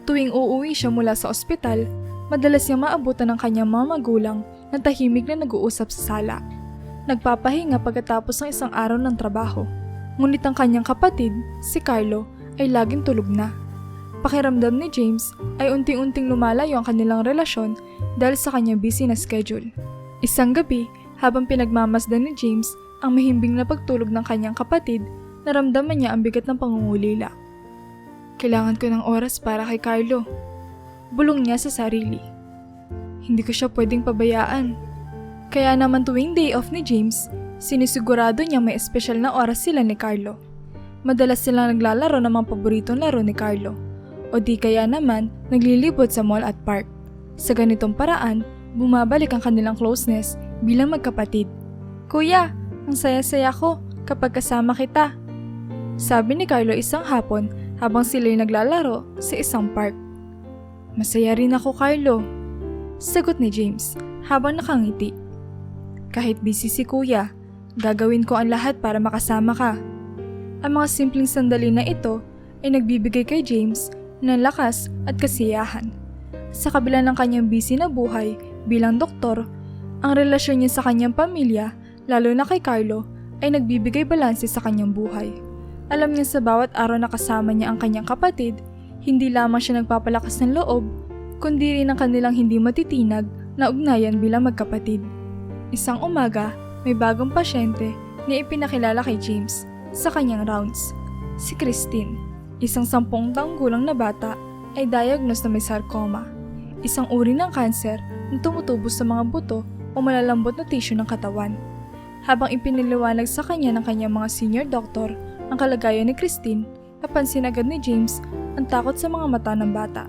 Tuwing uuwi siya mula sa ospital, madalas niyang maabutan ng kanyang mga magulang na tahimik na nag-uusap sa sala. Nagpapahinga pagkatapos ng isang araw ng trabaho. Ngunit ang kanyang kapatid, si Carlo, ay laging tulog na. Pakiramdam ni James ay unting-unting lumalayo ang kanilang relasyon dahil sa kanyang busy na schedule. Isang gabi, habang pinagmamasdan ni James ang mahimbing na pagtulog ng kanyang kapatid, naramdaman niya ang bigat ng pangungulila. "Kailangan ko ng oras para kay Carlo," bulong niya sa sarili. "Hindi ko siya pwedeng pabayaan." Kaya naman tuwing day off ni James, sinisigurado niya may espesyal na oras sila ni Carlo. Madalas silang naglalaro ng mga paboritong laro ni Carlo, o di kaya naman naglilibot sa mall at park. Sa ganitong paraan, bumabalik ang kanilang closeness bilang magkapatid. "Kuya, ang saya-saya ko kapag kasama kita," sabi ni Carlo isang hapon habang sila'y naglalaro sa isang park. "Masaya rin ako, Carlo," sagot ni James habang nakangiti. "Kahit busy si kuya, gagawin ko ang lahat para makasama ka." Ang mga simpleng sandali na ito ay nagbibigay kay James ng lakas at kasiyahan. Sa kabila ng kanyang busy na buhay bilang doktor, ang relasyon niya sa kanyang pamilya, lalo na kay Carlo, ay nagbibigay balanse sa kanyang buhay. Alam niya sa bawat araw na kasama niya ang kanyang kapatid, hindi lamang siya nagpapalakas ng loob, kundi rin ang kanilang hindi matitinag na ugnayan bilang magkapatid. Isang umaga, may bagong pasyente na ipinakilala kay James sa kanyang rounds. Si Christine, isang 10 taong gulang na bata, ay diagnosed na may sarcoma, isang uri ng kanser na tumutubo sa mga buto o malalambot na tissue ng katawan. Habang ipiniliwanag sa kanya ng kanyang mga senior doctor ang kalagayan ni Christine, napansin agad ni James ang takot sa mga mata ng bata.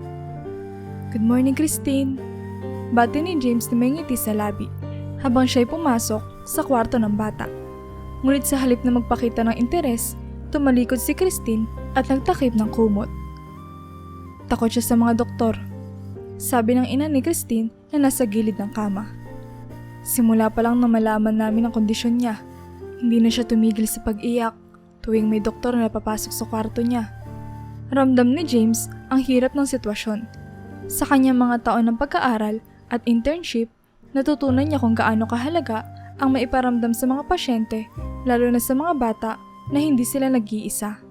"Good morning, Christine," bati ni James na may ngiti sa labi habang siya'y pumasok sa kwarto ng bata. Ngunit sa halip na magpakita ng interes, tumalikod si Christine at nagtakip ng kumot. "Takot siya sa mga doktor," sabi ng ina ni Christine na nasa gilid ng kama. "Simula pa lang na malaman namin ang kondisyon niya, hindi na siya tumigil sa pag-iyak tuwing may doktor na napapasok sa kwarto niya." Ramdam ni James ang hirap ng sitwasyon. Sa kanyang mga taon ng pag-aaral at internship, natutunan niya kung gaano kahalaga ang maiparamdam sa mga pasyente, lalo na sa mga bata na hindi sila nag-iisa.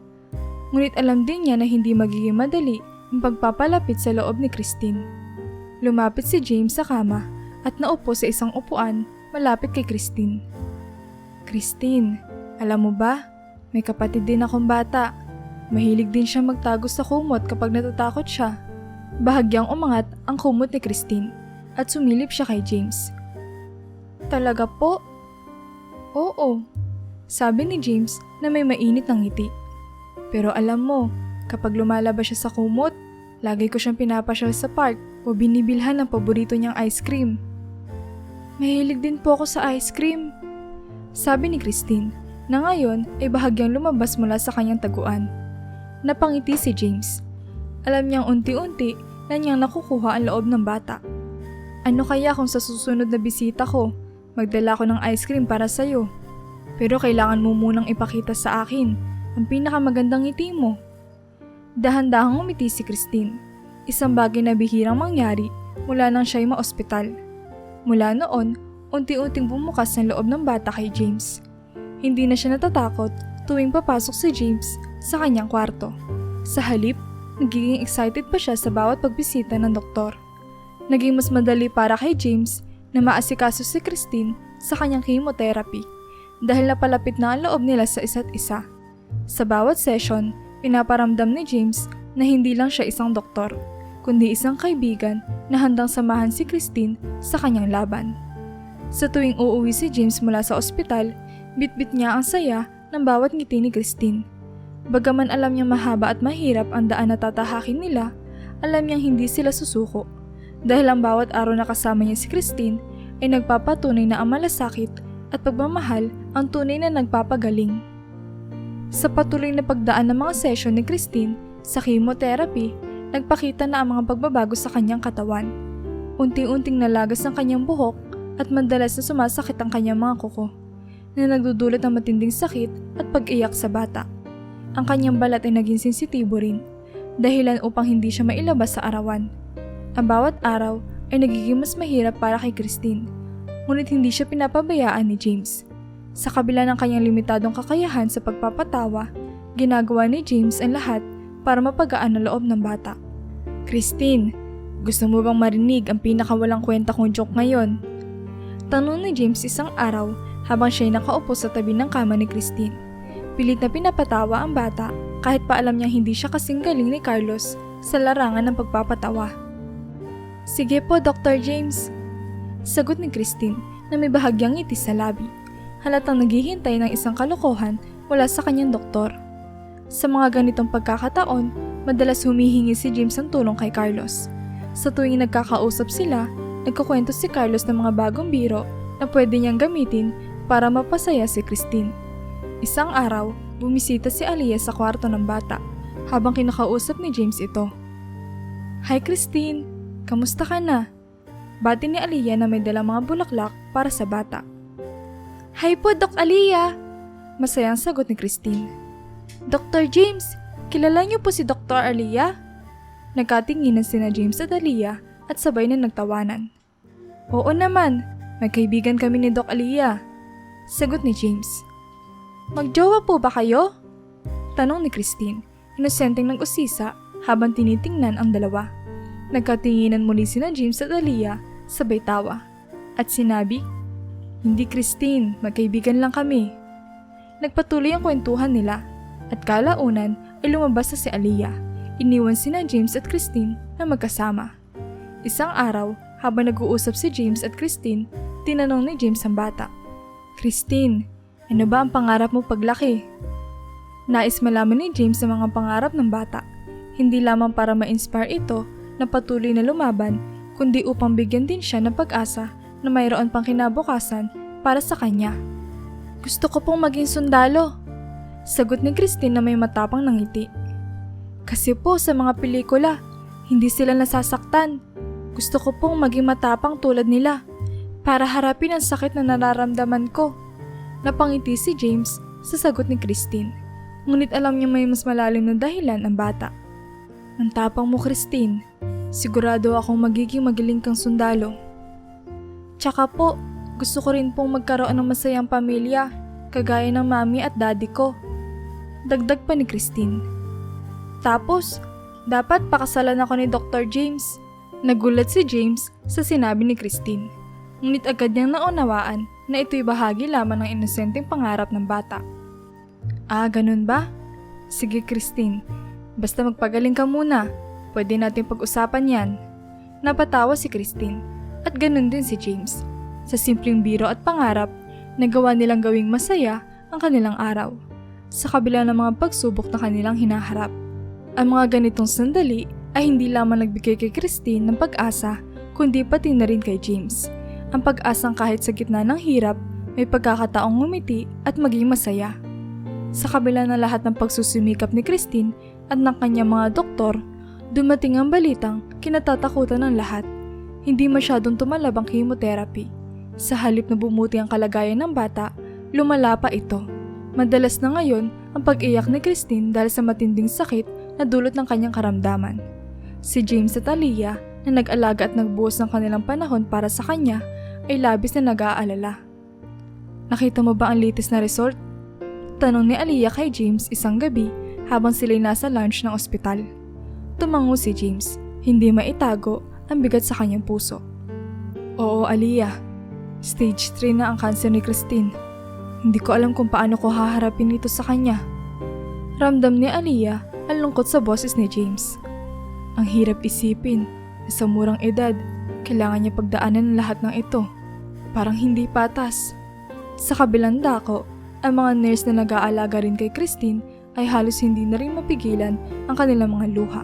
Ngunit alam din niya na hindi magiging madali ang pagpapalapit sa loob ni Christine. Lumapit si James sa kama at naupo sa isang upuan malapit kay Christine. "Christine, alam mo ba, may kapatid din akong bata. Mahilig din siya magtago sa kumot kapag natatakot siya." Bahagyang umangat ang kumot ni Christine at sumilip siya kay James. "Talaga po?" "Oo," sabi ni James na may mainit ng ngiti. "Pero alam mo, kapag lumalabas siya sa kumot, lagi ko siyang pinapasyal sa park o binibilhan ng paborito niyang ice cream." "Mahilig din po ako sa ice cream," sabi ni Christine, na ngayon ay bahagyang lumabas mula sa kanyang taguan. Napangiti si James. Alam niyang unti-unti na niyang nakukuha ang loob ng bata. "Ano kaya kung sa susunod na bisita ko, magdala ko ng ice cream para sa'yo? Pero kailangan mo munang ipakita sa akin ang pinakamagandang ngiti mo." Dahan-dahang umiti si Christine, isang bagay na bihirang mangyari mula nang siya'y maospital. Mula noon, unti-unting bumukas ang loob ng bata kay James. Hindi na siya natatakot tuwing papasok si James sa kanyang kwarto. Sa halip, nagiging excited pa siya sa bawat pagbisita ng doktor. Naging mas madali para kay James na maasikaso si Christine sa kanyang chemotherapy dahil napalapit na ang loob nila sa isa't isa. Sa bawat session, pinaparamdam ni James na hindi lang siya isang doktor, kundi isang kaibigan na handang samahan si Christine sa kanyang laban. Sa tuwing uuwi si James mula sa ospital, bitbit niya ang saya ng bawat ngiti ni Christine. Bagaman alam niyang mahaba at mahirap ang daan na tatahakin nila, alam niyang hindi sila susuko. Dahil ang bawat araw na kasama niya si Christine ay nagpapatunay na ang malasakit at pagmamahal ang tunay na nagpapagaling. Sa patuloy na pagdaan ng mga session ni Christine sa chemotherapy, nagpakita na ang mga pagbabago sa kanyang katawan. Unting-unting nalagas ang kanyang buhok at madalas na sumasakit ang kanyang mga kuko, na nagdudulot ng matinding sakit at pag-iyak sa bata. Ang kanyang balat ay naging sensitibo rin, dahilan upang hindi siya mailabas sa arawan. Ang bawat araw ay nagiging mas mahirap para kay Christine, ngunit hindi siya pinapabayaan ni James. Sa kabila ng kanyang limitadong kakayahan sa pagpapatawa, ginagawa ni James ang lahat para mapagaan ang loob ng bata. Christine, gusto mo bang marinig ang pinakawalang kwenta kong joke ngayon? Tanong ni James isang araw habang siya'y nakaupo sa tabi ng kama ni Christine. Pilit na pinapatawa ang bata kahit pa alam niyang hindi siya kasing galing ni Carlos sa larangan ng pagpapatawa. Sige po, Dr. James. Sagot ni Christine na may bahagyang ngiti sa labi. Halatang naghihintay ng isang kalokohan mula sa kanyang doktor. Sa mga ganitong pagkakataon, madalas humihingi si James ng tulong kay Carlos. Sa tuwing nagkakausap sila, nagkukwento si Carlos ng mga bagong biro na pwede niyang gamitin para mapasaya si Christine. Isang araw, bumisita si Aliyah sa kwarto ng bata habang kinakausap ni James ito. Hi Christine, kamusta ka na? Bati ni Aliyah na may dalang mga bulaklak para sa bata. Hi po, Doc Aliyah! Masayang sagot ni Christine. Dr. James, kilala niyo po si Dr. Aliyah? Nagkatinginan sina James at Aliyah at sabay na nagtawanan. Oo naman, may kaibigan kami ni Doc Aliyah. Sagot ni James. Magjowa po ba kayo? Tanong ni Christine, inosenteng nag-usisa habang tinitingnan ang dalawa. Nagkatinginan muli sina James at Aliyah sabay tawa. At sinabi, Hindi Christine, magkaibigan lang kami. Nagpatuloy ang kwentuhan nila at kalaunan ay lumabas na si Aliyah. Iniwan sina James at Christine na magkasama. Isang araw, habang nag-uusap si James at Christine, tinanong ni James ang bata. Christine, ano ba ang pangarap mo paglaki? Nais malaman ni James ang mga pangarap ng bata, hindi lamang para ma-inspire ito na patuloy na lumaban, kundi upang bigyan din siya ng pag-asa na mayroon pang kinabukasan para sa kanya. Gusto ko pong maging sundalo, sagot ni Christine na may matapang ng ngiti. Kasi po sa mga pelikula, hindi sila nasasaktan. Gusto ko pong maging matapang tulad nila para harapin ang sakit na nararamdaman ko. Napangiti si James sa sagot ni Christine, ngunit alam niya may mas malalim na dahilan ang bata. Ang tapang mo, Christine. Sigurado akong magiging magaling kang sundalo. Tsaka po, gusto ko rin pong magkaroon ng masayang pamilya, kagaya ng mami at daddy ko. Dagdag pa ni Christine. Tapos, dapat pakasalan ako ni Dr. James. Nagulat si James sa sinabi ni Christine, ngunit agad niyang naunawaan na ito'y bahagi lamang ng inosenteng pangarap ng bata. Ah, ganun ba? Sige Christine, basta magpagaling ka muna. Pwede natin pag-usapan yan. Napatawa si Christine at ganun din si James. Sa simpleng biro at pangarap, nagawa nilang gawing masaya ang kanilang araw, sa kabila ng mga pagsubok na kanilang hinaharap. Ang mga ganitong sandali ay hindi lamang nagbigay kay Christine ng pag-asa, kundi pati na rin kay James. Ang pag-asang kahit sa gitna ng hirap, may pagkakataong ngumiti at maging masaya. Sa kabila ng lahat ng pagsusumikap ni Christine at ng kanyang mga doktor, dumating ang balitang kinatatakutan ng lahat. Hindi masyadong tumalab ang chemotherapy. Sa halip na bumuti ang kalagayan ng bata, lumala pa ito. Madalas na ngayon ang pag-iyak ni Christine dahil sa matinding sakit na dulot ng kanyang karamdaman. Si James at Aliyah na nag-alaga at nagbuhos ng kanilang panahon para sa kanya ay labis na nag-aalala. Nakita mo ba ang latest na resort? Tanong ni Aliyah kay James isang gabi habang sila'y nasa lounge ng ospital. Tumango si James, hindi maitago ang bigat sa kanyang puso. Oo, Aliyah. Stage 3 na ang cancer ni Christine. Hindi ko alam kung paano ko haharapin ito sa kanya. Ramdam ni Aliyah ang lungkot sa boses ni James. Ang hirap isipin na sa murang edad, kailangan niya pagdaanan ng lahat ng ito. Parang hindi patas. Sa kabilang dako, ang mga nurse na nag-aalaga rin kay Christine ay halos hindi na rin mapigilan ang kanilang mga luha.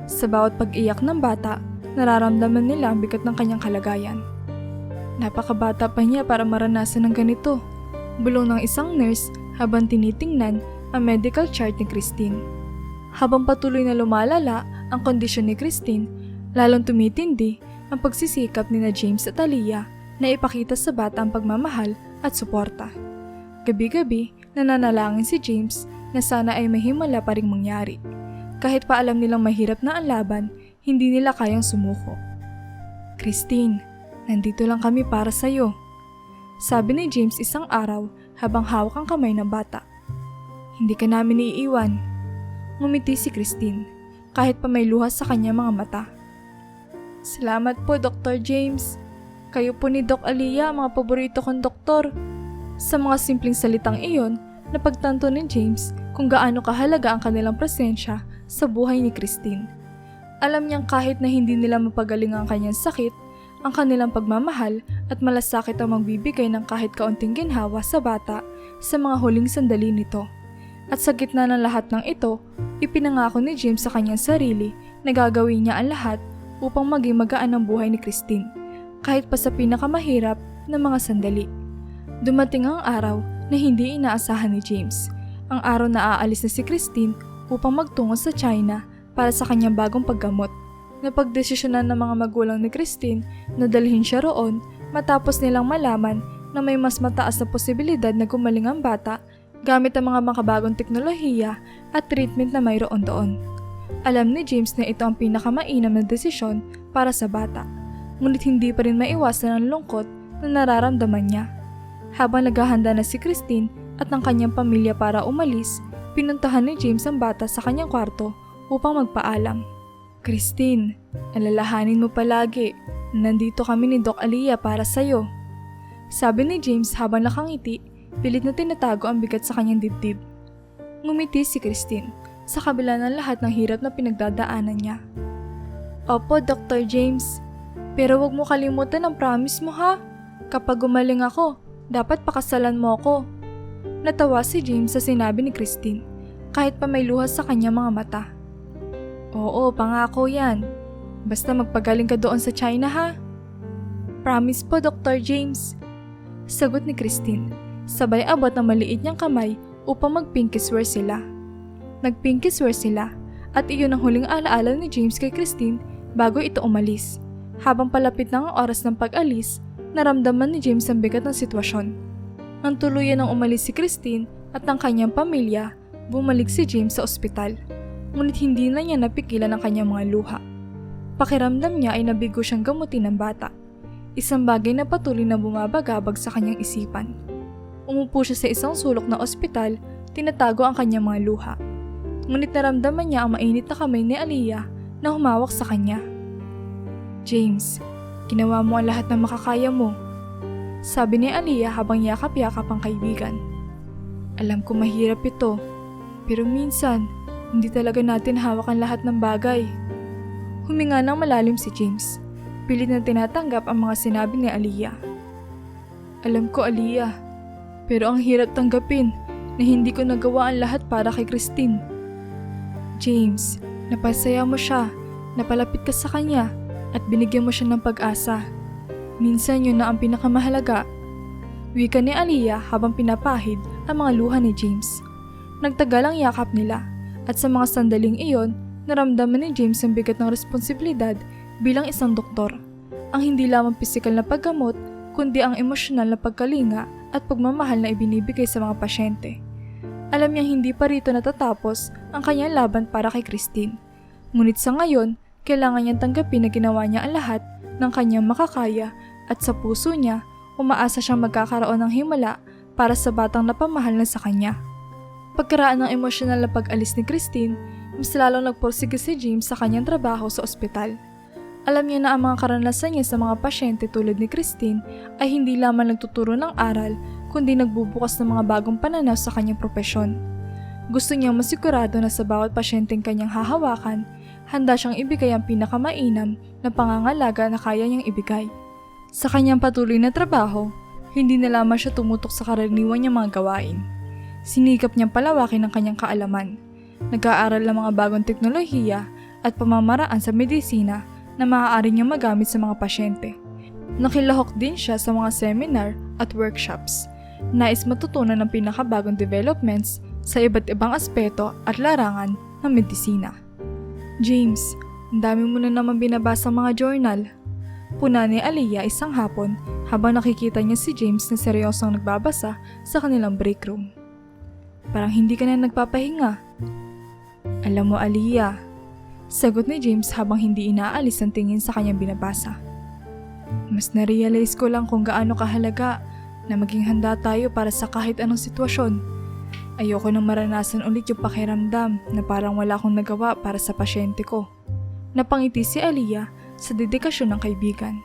Sa bawat pag-iyak ng bata, nararamdaman nila ang bigat ng kanyang kalagayan. Napakabata pa niya para maranasan ng ganito, bulong ng isang nurse habang tinitingnan ang medical chart ni Christine. Habang patuloy na lumalala ang kondisyon ni Christine, lalong tumitindi ang pagsisikap ni James at Aliyah na ipakita sa bata ang pagmamahal at suporta. Gabi-gabi, nananalangin si James na sana ay mahimala pa ring mangyari. Kahit pa alam nilang mahirap na ang laban, hindi nila kayang sumuko. Christine, nandito lang kami para sa'yo, sabi ni James isang araw habang hawak ang kamay ng bata. Hindi ka namin iiwan. Ngumiti si Christine, kahit pa may luha sa kanya mga mata. Salamat po, Dr. James. Kayo po ni Doc Aliyah ang mga paborito kong doktor. Sa mga simpleng salitang iyon, napagtanto ni James kung gaano kahalaga ang kanilang presensya sa buhay ni Christine. Alam niyang kahit na hindi nila mapagaling ang kanyang sakit, ang kanilang pagmamahal at malasakit ang magbibigay ng kahit kaunting ginhawa sa bata sa mga huling sandali nito. At sa gitna ng lahat ng ito, ipinangako ni James sa kanyang sarili na gagawin niya ang lahat upang maging magaan ang buhay ni Christine, kahit pa sa pinakamahirap na mga sandali. Dumating ang araw na hindi inaasahan ni James, ang araw na aalis na si Christine upang magtungo sa China para sa kanyang bagong paggamot. Napagdesisyonan ng mga magulang ni Christine na dalhin siya roon matapos nilang malaman na may mas mataas na posibilidad na gumaling ang bata gamit ang mga makabagong teknolohiya at treatment na mayroon doon. Alam ni James na ito ang pinakamainam na desisyon para sa bata, ngunit hindi pa rin maiwasan ang lungkot na nararamdaman niya. Habang naghahanda na si Christine at ang kanyang pamilya para umalis, pinuntahan ni James ang bata sa kanyang kwarto upang magpaalam. Christine, alalahanin mo palagi na nandito kami ni Doc Aliyah para sa'yo, sabi ni James habang nakangiti, pilit na tinatago ang bigat sa kanyang dibdib. Ngumiti si Christine sa kabila ng lahat ng hirap na pinagdadaanan niya. Opo, Dr. James, pero wag mo kalimutan ang promise mo ha. Kapag gumaling ako, dapat pakasalan mo ako. Natawa si James sa sinabi ni Christine, kahit pa may luha sa kanyang mga mata. Oo, pangako yan. Basta magpagaling ka doon sa China ha. Promise po, Dr. James, sagot ni Christine, sabay abot ng maliit niyang kamay upang mag-pinky swear sila. Nag-pinky swear sila at iyon ang huling alaala ni James kay Christine bago ito umalis. Habang palapit na ang oras ng pag-alis, naramdaman ni James ang bigat ng sitwasyon. Nang tuluyan ng umalis si Christine at ang kanyang pamilya, bumalik si James sa ospital. Ngunit hindi na niya napigilan ang kanyang mga luha. Pakiramdam niya ay nabigo siyang gamutin ng bata. Isang bagay na patuloy na bumabagabag sa kanyang isipan. Umupo siya sa isang sulok na ospital, tinatago ang kanyang mga luha. Ngunit naramdaman niya ang mainit na kamay ni Aliyah na humawak sa kanya. James, ginawa mo ang lahat ng makakaya mo, sabi ni Aliyah habang yakap-yakap ang kaibigan. Alam ko mahirap ito, pero minsan, hindi talaga natin hawak ang lahat ng bagay. Huminga ng malalim si James. Pilit na tinatanggap ang mga sinabi ni Aliyah. Alam ko, Aliyah, pero ang hirap tanggapin na hindi ko nagawa ang lahat para kay Christine. James, napasaya mo siya, napalapit ka sa kanya, at binigyan mo siya ng pag-asa. Minsan yun na ang pinakamahalaga. Wika ni Aliyah habang pinapahid ang mga luha ni James. Nagtagal ang yakap nila. At sa mga sandaling iyon, naramdaman ni James ang bigat ng responsibilidad bilang isang doktor. Ang hindi lamang pisikal na paggamot, kundi ang emosyonal na pagkalinga at pagmamahal na ibinibigay sa mga pasyente. Alam niyang hindi pa rito natatapos ang kanyang laban para kay Christine. Ngunit sa ngayon, kailangan niyang tanggapin na ginawa niya ang lahat ng kanyang makakaya at sa puso niya, umaasa siyang magkakaroon ng himala para sa batang napamahal na sa kanya. Pagkaraan ng emosyonal na pag-alis ni Christine, mas lalong nagpursige si James sa kanyang trabaho sa ospital. Alam niya na ang mga karanasan niya sa mga pasyente tulad ni Christine ay hindi lamang nagtuturo ng aral, kundi nagbubukas ng mga bagong pananaw sa kanyang propesyon. Gusto niyang masigurado na sa bawat pasyenteng kanyang hahawakan, handa siyang ibigay ang pinakamainam na pangangalaga na kaya niyang ibigay. Sa kanyang patuloy na trabaho, hindi na lamang siya tumutok sa karaniwan niyang mga gawain. Sinikap niyang palawakin ang kanyang kaalaman. Nag-aaral ng mga bagong teknolohiya at pamamaraan sa medisina na maaari niyang magamit sa mga pasyente. Nakilahok din siya sa mga seminar at workshops. Nais matutunan ng pinakabagong developments sa iba't ibang aspeto at larangan ng medisina. James, ang dami mo na naman binabasa mga journal. Puna ni Aliyah isang hapon habang nakikita niya si James na seryosong nagbabasa sa kanilang break room. Parang hindi ka na nagpapahinga. Alam mo, Aliyah, sagot ni James habang hindi inaalis ang tingin sa kanyang binabasa. Mas na-realize ko lang kung gaano kahalaga na maging handa tayo para sa kahit anong sitwasyon. Ayoko nang maranasan ulit yung pakiramdam na parang wala akong nagawa para sa pasyente ko. Napangiti si Aliyah sa dedikasyon ng kaibigan.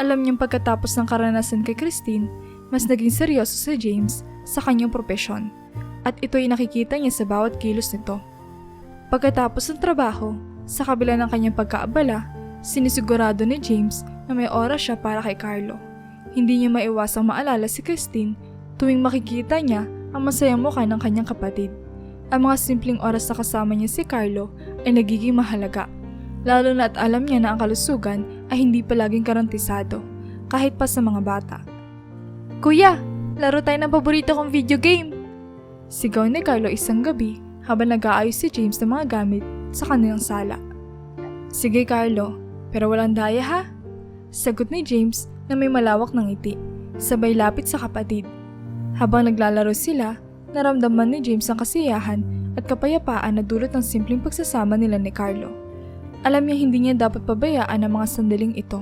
Alam niyang pagkatapos ng karanasan kay Christine, mas naging seryoso si James sa kanyang propesyon at ito'y nakikita niya sa bawat kilos nito. Pagkatapos ng trabaho, sa kabila ng kanyang pagkaabala, sinisigurado ni James na may oras siya para kay Carlo. Hindi niya maiwasang maalala si Christine tuwing makikita niya ang masayang mukha ng kanyang kapatid. Ang mga simpleng oras na kasama niya si Carlo ay nagiging mahalaga, lalo na at alam niya na ang kalusugan ay hindi palaging garantisado, kahit pa sa mga bata. Kuya, laro tayo ng paborito kong video game! Sigaw ni Carlo isang gabi habang nag-aayos si James ng mga gamit sa kanilang sala. Sige Carlo, pero walang daya ha? Sagot ni James na may malawak ng ngiti, sabay lapit sa kapatid. Habang naglalaro sila, naramdaman ni James ang kasiyahan at kapayapaan na dulot ng simpleng pagsasama nila ni Carlo. Alam niya hindi niya dapat pabayaan ang mga sandaling ito.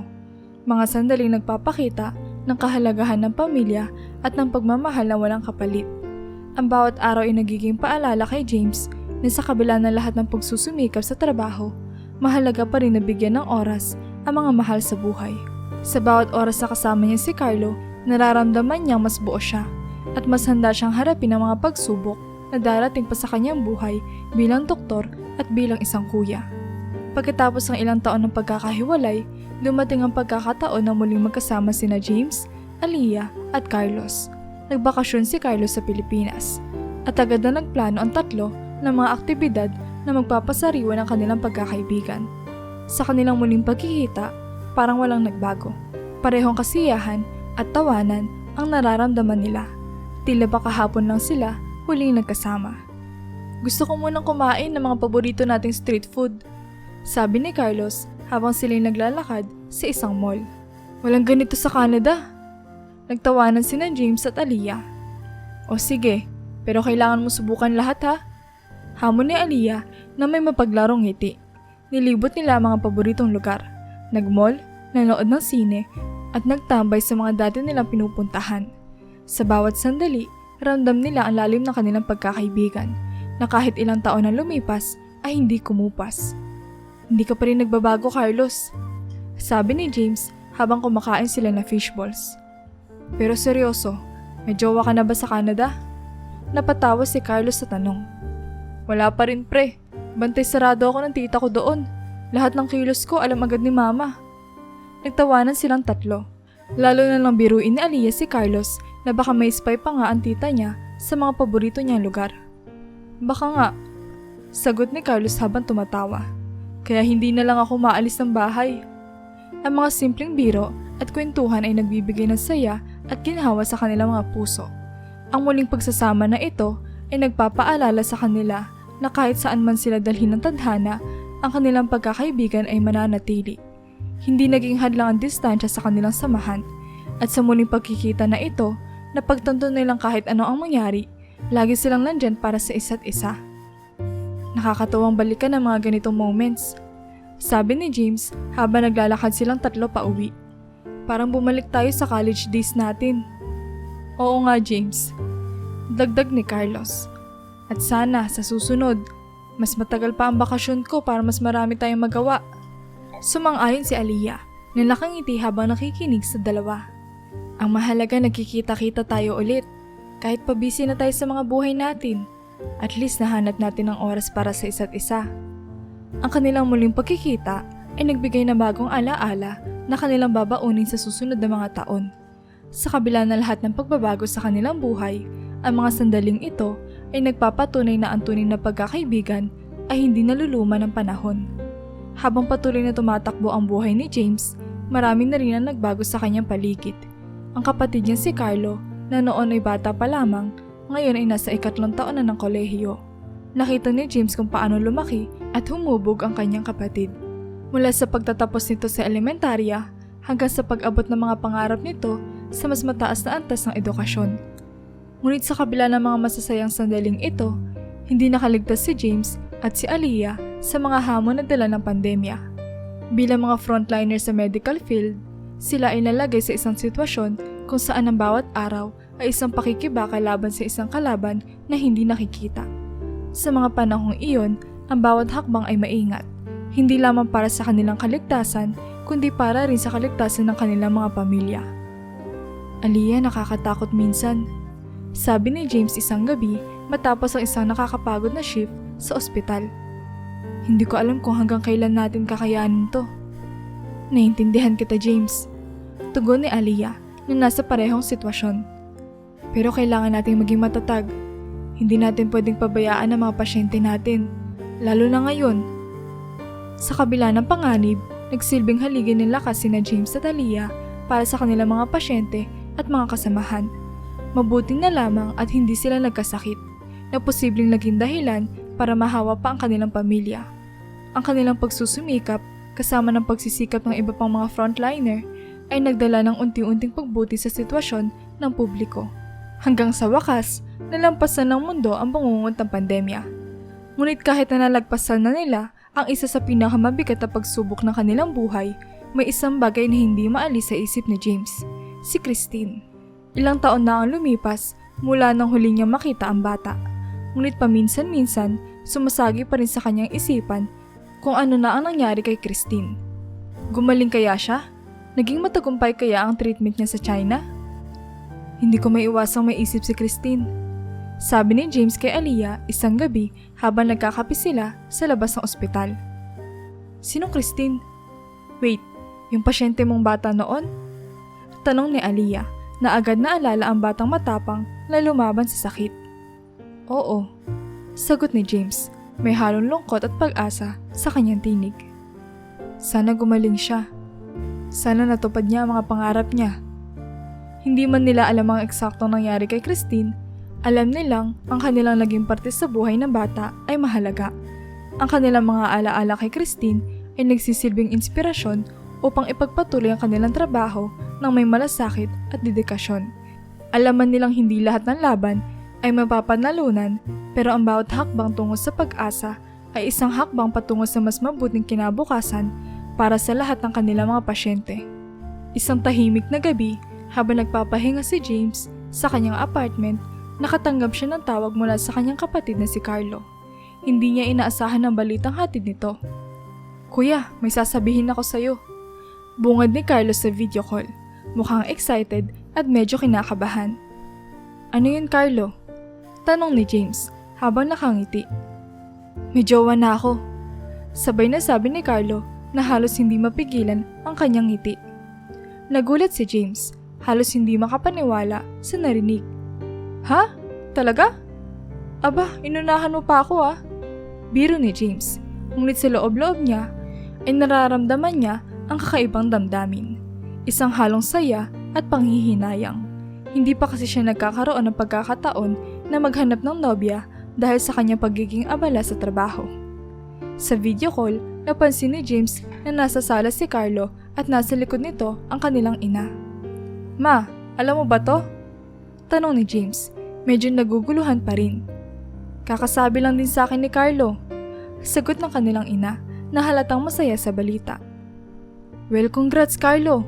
Mga sandaling nagpapakita ng kahalagahan ng pamilya at ng pagmamahal na walang kapalit. Ang bawat araw ay nagiging paalala kay James na sa kabila ng lahat ng pagsusumikap sa trabaho, mahalaga pa rin na bigyan ng oras ang mga mahal sa buhay. Sa bawat oras na kasama niya si Carlo, nararamdaman niyang mas buo siya at mas handa siyang harapin ang mga pagsubok na darating pa sa kanyang buhay bilang doktor at bilang isang kuya. Pagkatapos ng ilang taon ng pagkakahiwalay, dumating ang pagkakataon na muling magkasama sina James, Aliyah at Carlos. Nagbakasyon si Carlos sa Pilipinas at agad na nagplano ang tatlo ng mga aktibidad na magpapasariwa ng kanilang pagkakaibigan. Sa kanilang muling pagkikita, parang walang nagbago. Parehong kasiyahan at tawanan ang nararamdaman nila. Tila ba kahapon lang sila huling nagkasama. Gusto ko munang kumain ng mga paborito nating street food, sabi ni Carlos habang sila'y naglalakad sa isang mall. Walang ganito sa Canada. Nagtawanan sina James at Aliyah. O sige, pero kailangan mo subukan lahat ha. Hamon ni Aliyah na may mapaglarong ngiti. Nilibot nila ang mga paboritong lugar. Nag-mall, nanood ng sine, at nagtambay sa mga dati nilang pinupuntahan. Sa bawat sandali, ramdam nila ang lalim ng kanilang pagkakaibigan na kahit ilang taon na lumipas ay hindi kumupas. Hindi ka pa rin nagbabago, Carlos, sabi ni James habang kumakain sila na fishballs. Pero seryoso, may jowa ka na ba sa Canada? Napatawa si Carlos sa tanong. Wala pa rin pre, bantay sarado ako ng tita ko doon. Lahat ng kilos ko alam agad ni mama. Nagtawanan silang tatlo. Lalo na lang biruin ni Aliyah si Carlos na baka may spy pa nga ang tita niya sa mga paborito niyang lugar. Baka nga, sagot ni Carlos habang tumatawa. Kaya hindi na lang ako maalis ng bahay. Ang mga simpleng biro at kwentuhan ay nagbibigay ng saya at ginhawa sa kanilang mga puso. Ang muling pagsasama na ito ay nagpapaalala sa kanila na kahit saan man sila dalhin ng tadhana, ang kanilang pagkakaibigan ay mananatili. Hindi naging hadlang ang distansya sa kanilang samahan at sa muling pagkikita na ito, napagtanto nilang kahit ano ang mangyari, lagi silang nandyan para sa isa't isa. Nakakatuwang balikan ang mga ganitong moments, sabi ni James habang naglalakad silang tatlo pa uwi. Parang bumalik tayo sa college days natin. Oo nga James, dagdag ni Carlos. At sana sa susunod, mas matagal pa ang bakasyon ko para mas marami tayong magawa. Sumang-ayon si Aliyah na nakangiti habang nakikinig sa dalawa. Ang mahalaga nagkikita-kita tayo ulit. Kahit pa busy na tayo sa mga buhay natin, at least nahanap natin ang oras para sa isa't isa. Ang kanilang muling pagkikita ay nagbigay ng bagong alaala na kanilang babaunin sa susunod na mga taon. Sa kabila na lahat ng pagbabago sa kanilang buhay, ang mga sandaling ito ay nagpapatunay na ang tunay na pagkakaibigan ay hindi naluluma ng panahon. Habang patuloy na tumatakbo ang buhay ni James, marami na rin ang nagbago sa kanyang paligid. Ang kapatid niya si Carlo, na noon ay bata pa lamang, ngayon ay nasa 3 taon na ng kolehiyo. Nakita ni James kung paano lumaki at humubog ang kanyang kapatid. Mula sa pagtatapos nito sa elementarya hanggang sa pag-abot ng mga pangarap nito sa mas mataas na antas ng edukasyon. Ngunit sa kabila ng mga masasayang sandaling ito, hindi nakaligtas si James at si Aliyah sa mga hamon na dala ng pandemya. Bilang mga frontliner sa medical field, sila ay nalagay sa isang sitwasyon kung saan ang bawat araw ay isang pakikibaka laban sa isang kalaban na hindi nakikita. Sa mga panahong iyon, ang bawat hakbang ay maingat, hindi lamang para sa kanilang kaligtasan, kundi para rin sa kaligtasan ng kanilang mga pamilya. Aliyah, nakakatakot minsan, sabi ni James isang gabi matapos ang isang nakakapagod na shift sa ospital. Hindi ko alam kung hanggang kailan natin kakayanin to. Naiintindihan kita, James. Tugon ni Aliyah na nasa parehong sitwasyon. Pero kailangan nating maging matatag. Hindi natin pwedeng pabayaan ang mga pasyente natin, lalo na ngayon. Sa kabila ng panganib, nagsilbing haligi ng lakas sina James at Aliyah para sa kanilang mga pasyente at mga kasamahan. Mabuting na lamang at hindi sila nagkasakit, na posibleng naging dahilan para mahawa pa ang kanilang pamilya. Ang kanilang pagsusumikap, kasama ng pagsisikap ng iba pang mga frontliner, ay nagdala ng unti-unting pagbuti sa sitwasyon ng publiko. Hanggang sa wakas, nalampasan ng mundo ang bangungot ng pandemya. Ngunit kahit na nalagpasan na nila ang isa sa pinakamabigat na pagsubok ng kanilang buhay, may isang bagay na hindi maalis sa isip ni James, si Christine. Ilang taon na ang lumipas mula nang huli niyang makita ang bata. Ngunit paminsan-minsan, sumasagi pa rin sa kanyang isipan kung ano na ang nangyari kay Christine. Gumaling kaya siya? Naging matagumpay kaya ang treatment niya sa China? Hindi ko maiwasang maisip si Christine. Sabi ni James kay Aliyah isang gabi habang nagkakape sila sa labas ng ospital. Sinong Christine? Wait, yung pasyente mong bata noon? Tanong ni Aliyah na agad naalala ang batang matapang na lumaban sa sakit. Oo, sagot ni James, may halong lungkot at pag-asa sa kanyang tinig. Sana gumaling siya. Sana natupad niya ang mga pangarap niya. Hindi man nila alam ang eksaktong nangyari kay Christine, alam nilang ang kanilang naging parte sa buhay ng bata ay mahalaga. Ang kanilang mga alaala kay Christine ay nagsisilbing inspirasyon upang ipagpatuloy ang kanilang trabaho ng may malasakit at dedikasyon. Alaman nilang hindi lahat ng laban ay mapapanalunan, pero ang bawat hakbang tungo sa pag-asa ay isang hakbang patungo sa mas mabuting kinabukasan para sa lahat ng kanilang mga pasyente. Isang tahimik na gabi, habang nagpapahinga si James sa kanyang apartment, nakatanggap siya ng tawag mula sa kanyang kapatid na si Carlo. Hindi niya inaasahan ang balitang hatid nito. Kuya, may sasabihin ako sa'yo. Bungad ni Carlo sa video call, mukhang excited at medyo kinakabahan. Ano yun, Carlo? Tanong ni James habang nakangiti. May jowa na ako. Sabay na sabi ni Carlo na halos hindi mapigilan ang kanyang ngiti. Nagulat si James, halos hindi makapaniwala sa narinig. Ha? Talaga? Aba, inunahan mo pa ako ah. Biro ni James, ngunit sa loob-loob niya ay nararamdaman niya ang kakaibang damdamin. Isang halong saya at panghihinayang. Hindi pa kasi siya nagkakaroon ng pagkakataon na maghanap ng nobya dahil sa kanyang pagiging abala sa trabaho. Sa video call, napansin ni James na nasa sala si Carlo at nasa likod nito ang kanilang ina. Ma, alam mo ba to? Tanong ni James, medyo naguguluhan pa rin. Kakasabi lang din sa akin ni Carlo. Sagot ng kanilang ina na halatang masaya sa balita. Well, congrats Carlo,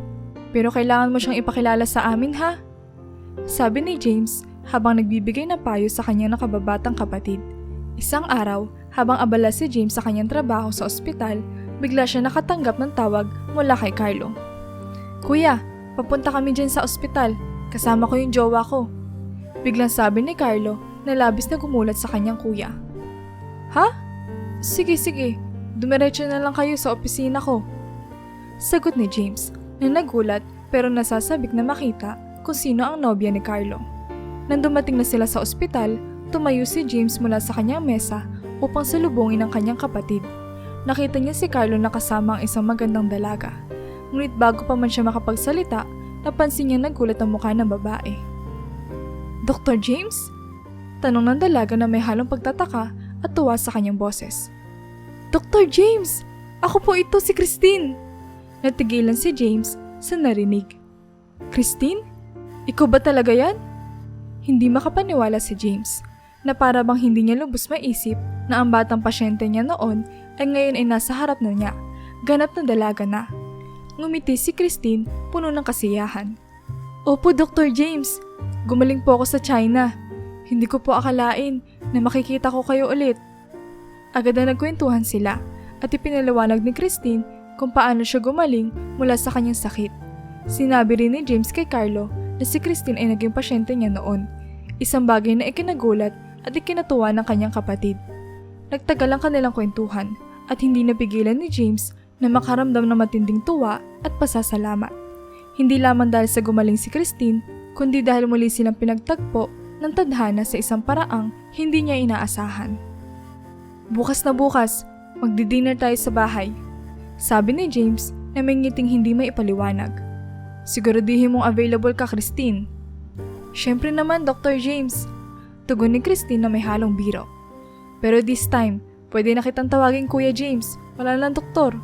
pero kailangan mo siyang ipakilala sa amin ha? Sabi ni James habang nagbibigay ng payo sa kanyang nakababatang kapatid. Isang araw, habang abala si James sa kanyang trabaho sa ospital, bigla siya nakatanggap ng tawag mula kay Carlo. "Kuya, papunta kami dyan sa ospital. Kasama ko yung jowa ko." Biglang sabi ni Carlo na labis na gumulat sa kanyang kuya. "Ha? Sige, dumiretso na lang kayo sa opisina ko." Sagot ni James na nagulat pero nasasabik na makita kung sino ang nobya ni Carlo. Nang dumating na sila sa ospital, tumayo si James mula sa kanyang mesa upang salubungin ang kanyang kapatid. Nakita niya si Carlo na kasama ang isang magandang dalaga. Ngunit bago pa man siya makapagsalita, napansin niya nagulat ang mukha ng babae. "Dr. James?" Tanong ng dalaga na may halong pagtataka at tuwa sa kanyang boses. "Dr. James! Ako po ito, si Christine!" Natigilan si James sa narinig. "Christine? Ikaw ba talaga yan?" Hindi makapaniwala si James na para bang hindi niya lubos maisip na ang batang pasyente niya noon ay ngayon ay nasa harap na niya, ganap na dalaga na. Ngumiti si Christine, puno ng kasiyahan. "Opo, Dr. James. Gumaling po ako sa China. Hindi ko po akalain na makikita ko kayo ulit." Agad na nagkwentuhan sila at ipinaliwanag ni Christine kung paano siya gumaling mula sa kanyang sakit. Sinabi rin ni James kay Carlo na si Christine ay naging pasyente niya noon, isang bagay na ikinagulat at ikinatuwa ng kanyang kapatid. Nagtagal ang kanilang kwentuhan at hindi napigilan ni James na makaramdam ng matinding tuwa at pasasalamat. Hindi lamang dahil sa gumaling si Christine, kundi dahil muli silang pinagtagpo ng tadhana sa isang paraang hindi niya inaasahan. Bukas, magdi-dinner tayo sa bahay," sabi ni James na may ngiting hindi maipaliwanag. "Siguraduhin mong available ka, Christine." "Syempre naman, Dr. James," tugon ni Christine na may halong biro. "Pero this time, pwede na kitang tawagin Kuya James, wala lang doktor."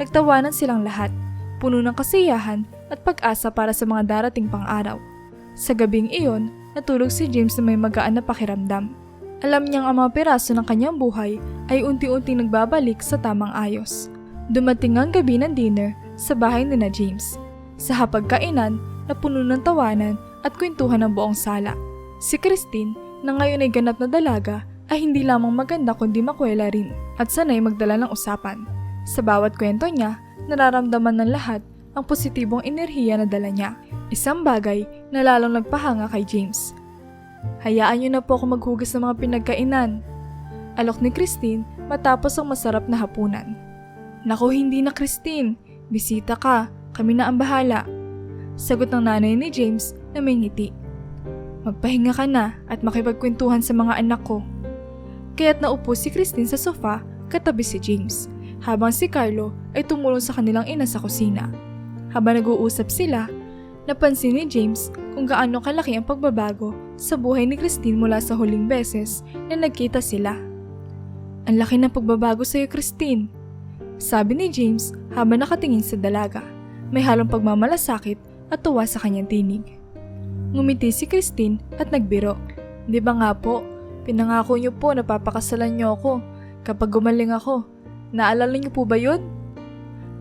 Nagtawanan silang lahat, puno ng kasiyahan at pag-asa para sa mga darating pang araw. Sa gabing iyon, natulog si James na may magaan na pakiramdam. Alam niyang ang mga piraso ng kanyang buhay ay unti-unting nagbabalik sa tamang ayos. Dumating ang gabi ng dinner sa bahay ni na James. Sa hapagkainan na puno ng tawanan at kwentuhan ng buong sala. Si Christine, na ngayon ay ganap na dalaga, ay hindi lamang maganda kundi makwela rin at sanay magdala ng usapan. Sa bawat kwento niya, nararamdaman ng lahat ang positibong enerhiya na dala niya. Isang bagay na lalong nagpahanga kay James. "Hayaan niyo na po ako maghugas ng mga pinagkainan," alok ni Christine matapos ang masarap na hapunan. "Naku, hindi na Christine. Bisita ka. Kami na ang bahala," sagot ng nanay ni James na may ngiti. "Magpahinga ka na at makipagkwentuhan sa mga anak ko." Kaya't naupo si Christine sa sofa katabi si James, habang si Carlo ay tumulong sa kanilang ina sa kusina. Habang nag-uusap sila, napansin ni James kung gaano kalaki ang pagbabago sa buhay ni Christine mula sa huling beses na nagkita sila. "Ang laki ng pagbabago sa iyo, Christine," sabi ni James habang nakatingin sa dalaga. May halong pagmamalasakit at tuwa sa kanyang tinig. Ngumiti si Christine at nagbiro. "Di ba nga po, pinangako niyo po na papakasalan niyo ako kapag gumaling ako. Naalala niyo po ba yun?"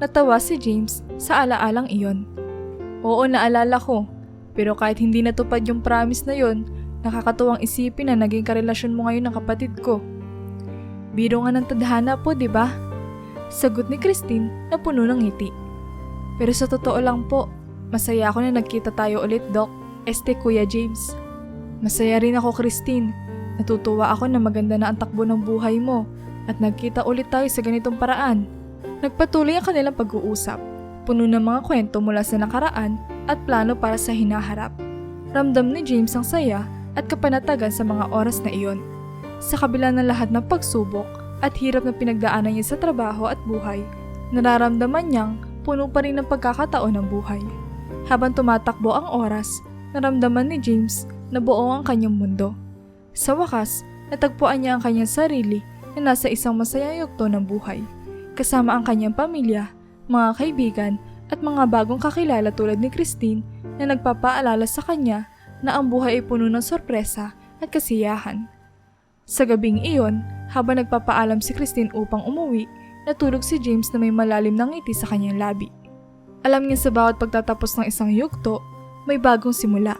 Natawa si James sa alaalang iyon. "Oo, naalala ko. Pero kahit hindi natupad yung promise na yon, nakakatuwang isipin na naging karelasyon mo ngayon ng kapatid ko." "Biro nga ng tadhana po, di ba?" Sagot ni Christine na puno ng ngiti. "Pero sa totoo lang po, masaya ako na nagkita tayo ulit, Doc. Kuya James." "Masaya rin ako, Christine. Natutuwa ako na maganda na ang takbo ng buhay mo at nagkita ulit tayo sa ganitong paraan." Nagpatuloy ang kanilang pag-uusap, puno ng mga kwento mula sa nakaraan at plano para sa hinaharap. Ramdam ni James ang saya at kapanatagan sa mga oras na iyon. Sa kabila ng lahat ng pagsubok at hirap na pinagdaanan niya sa trabaho at buhay, nararamdaman niyang puno pa rin ng pagkakataon ng buhay. Habang tumatakbo ang oras, naramdaman ni James na buo ang kanyang mundo. Sa wakas, natagpuan niya ang kanyang sarili na nasa isang masayang yugto ng buhay, kasama ang kanyang pamilya, mga kaibigan at mga bagong kakilala tulad ni Christine na nagpapaalala sa kanya na ang buhay ay puno ng sorpresa at kasiyahan. Sa gabing iyon, habang nagpapaalam si Christine upang umuwi, natulog si James na may malalim na ngiti sa kanyang labi. Alam niya sa bawat pagtatapos ng isang yugto, may bagong simula.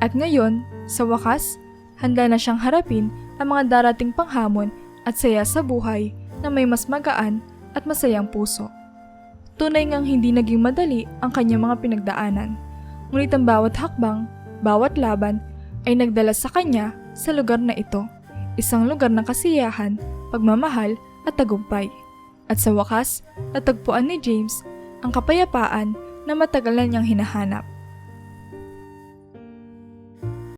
At ngayon, sa wakas, handa na siyang harapin ang mga darating panghamon at saya sa buhay na may mas magaan at masayang puso. Tunay ngang hindi naging madali ang kanyang mga pinagdaanan, ngunit ang bawat hakbang, bawat laban ay nagdala sa kanya sa lugar na ito, isang lugar ng kasiyahan, pagmamahal at tagumpay. At sa wakas, natagpuan ni James ang kapayapaan na matagal na niyang hinahanap.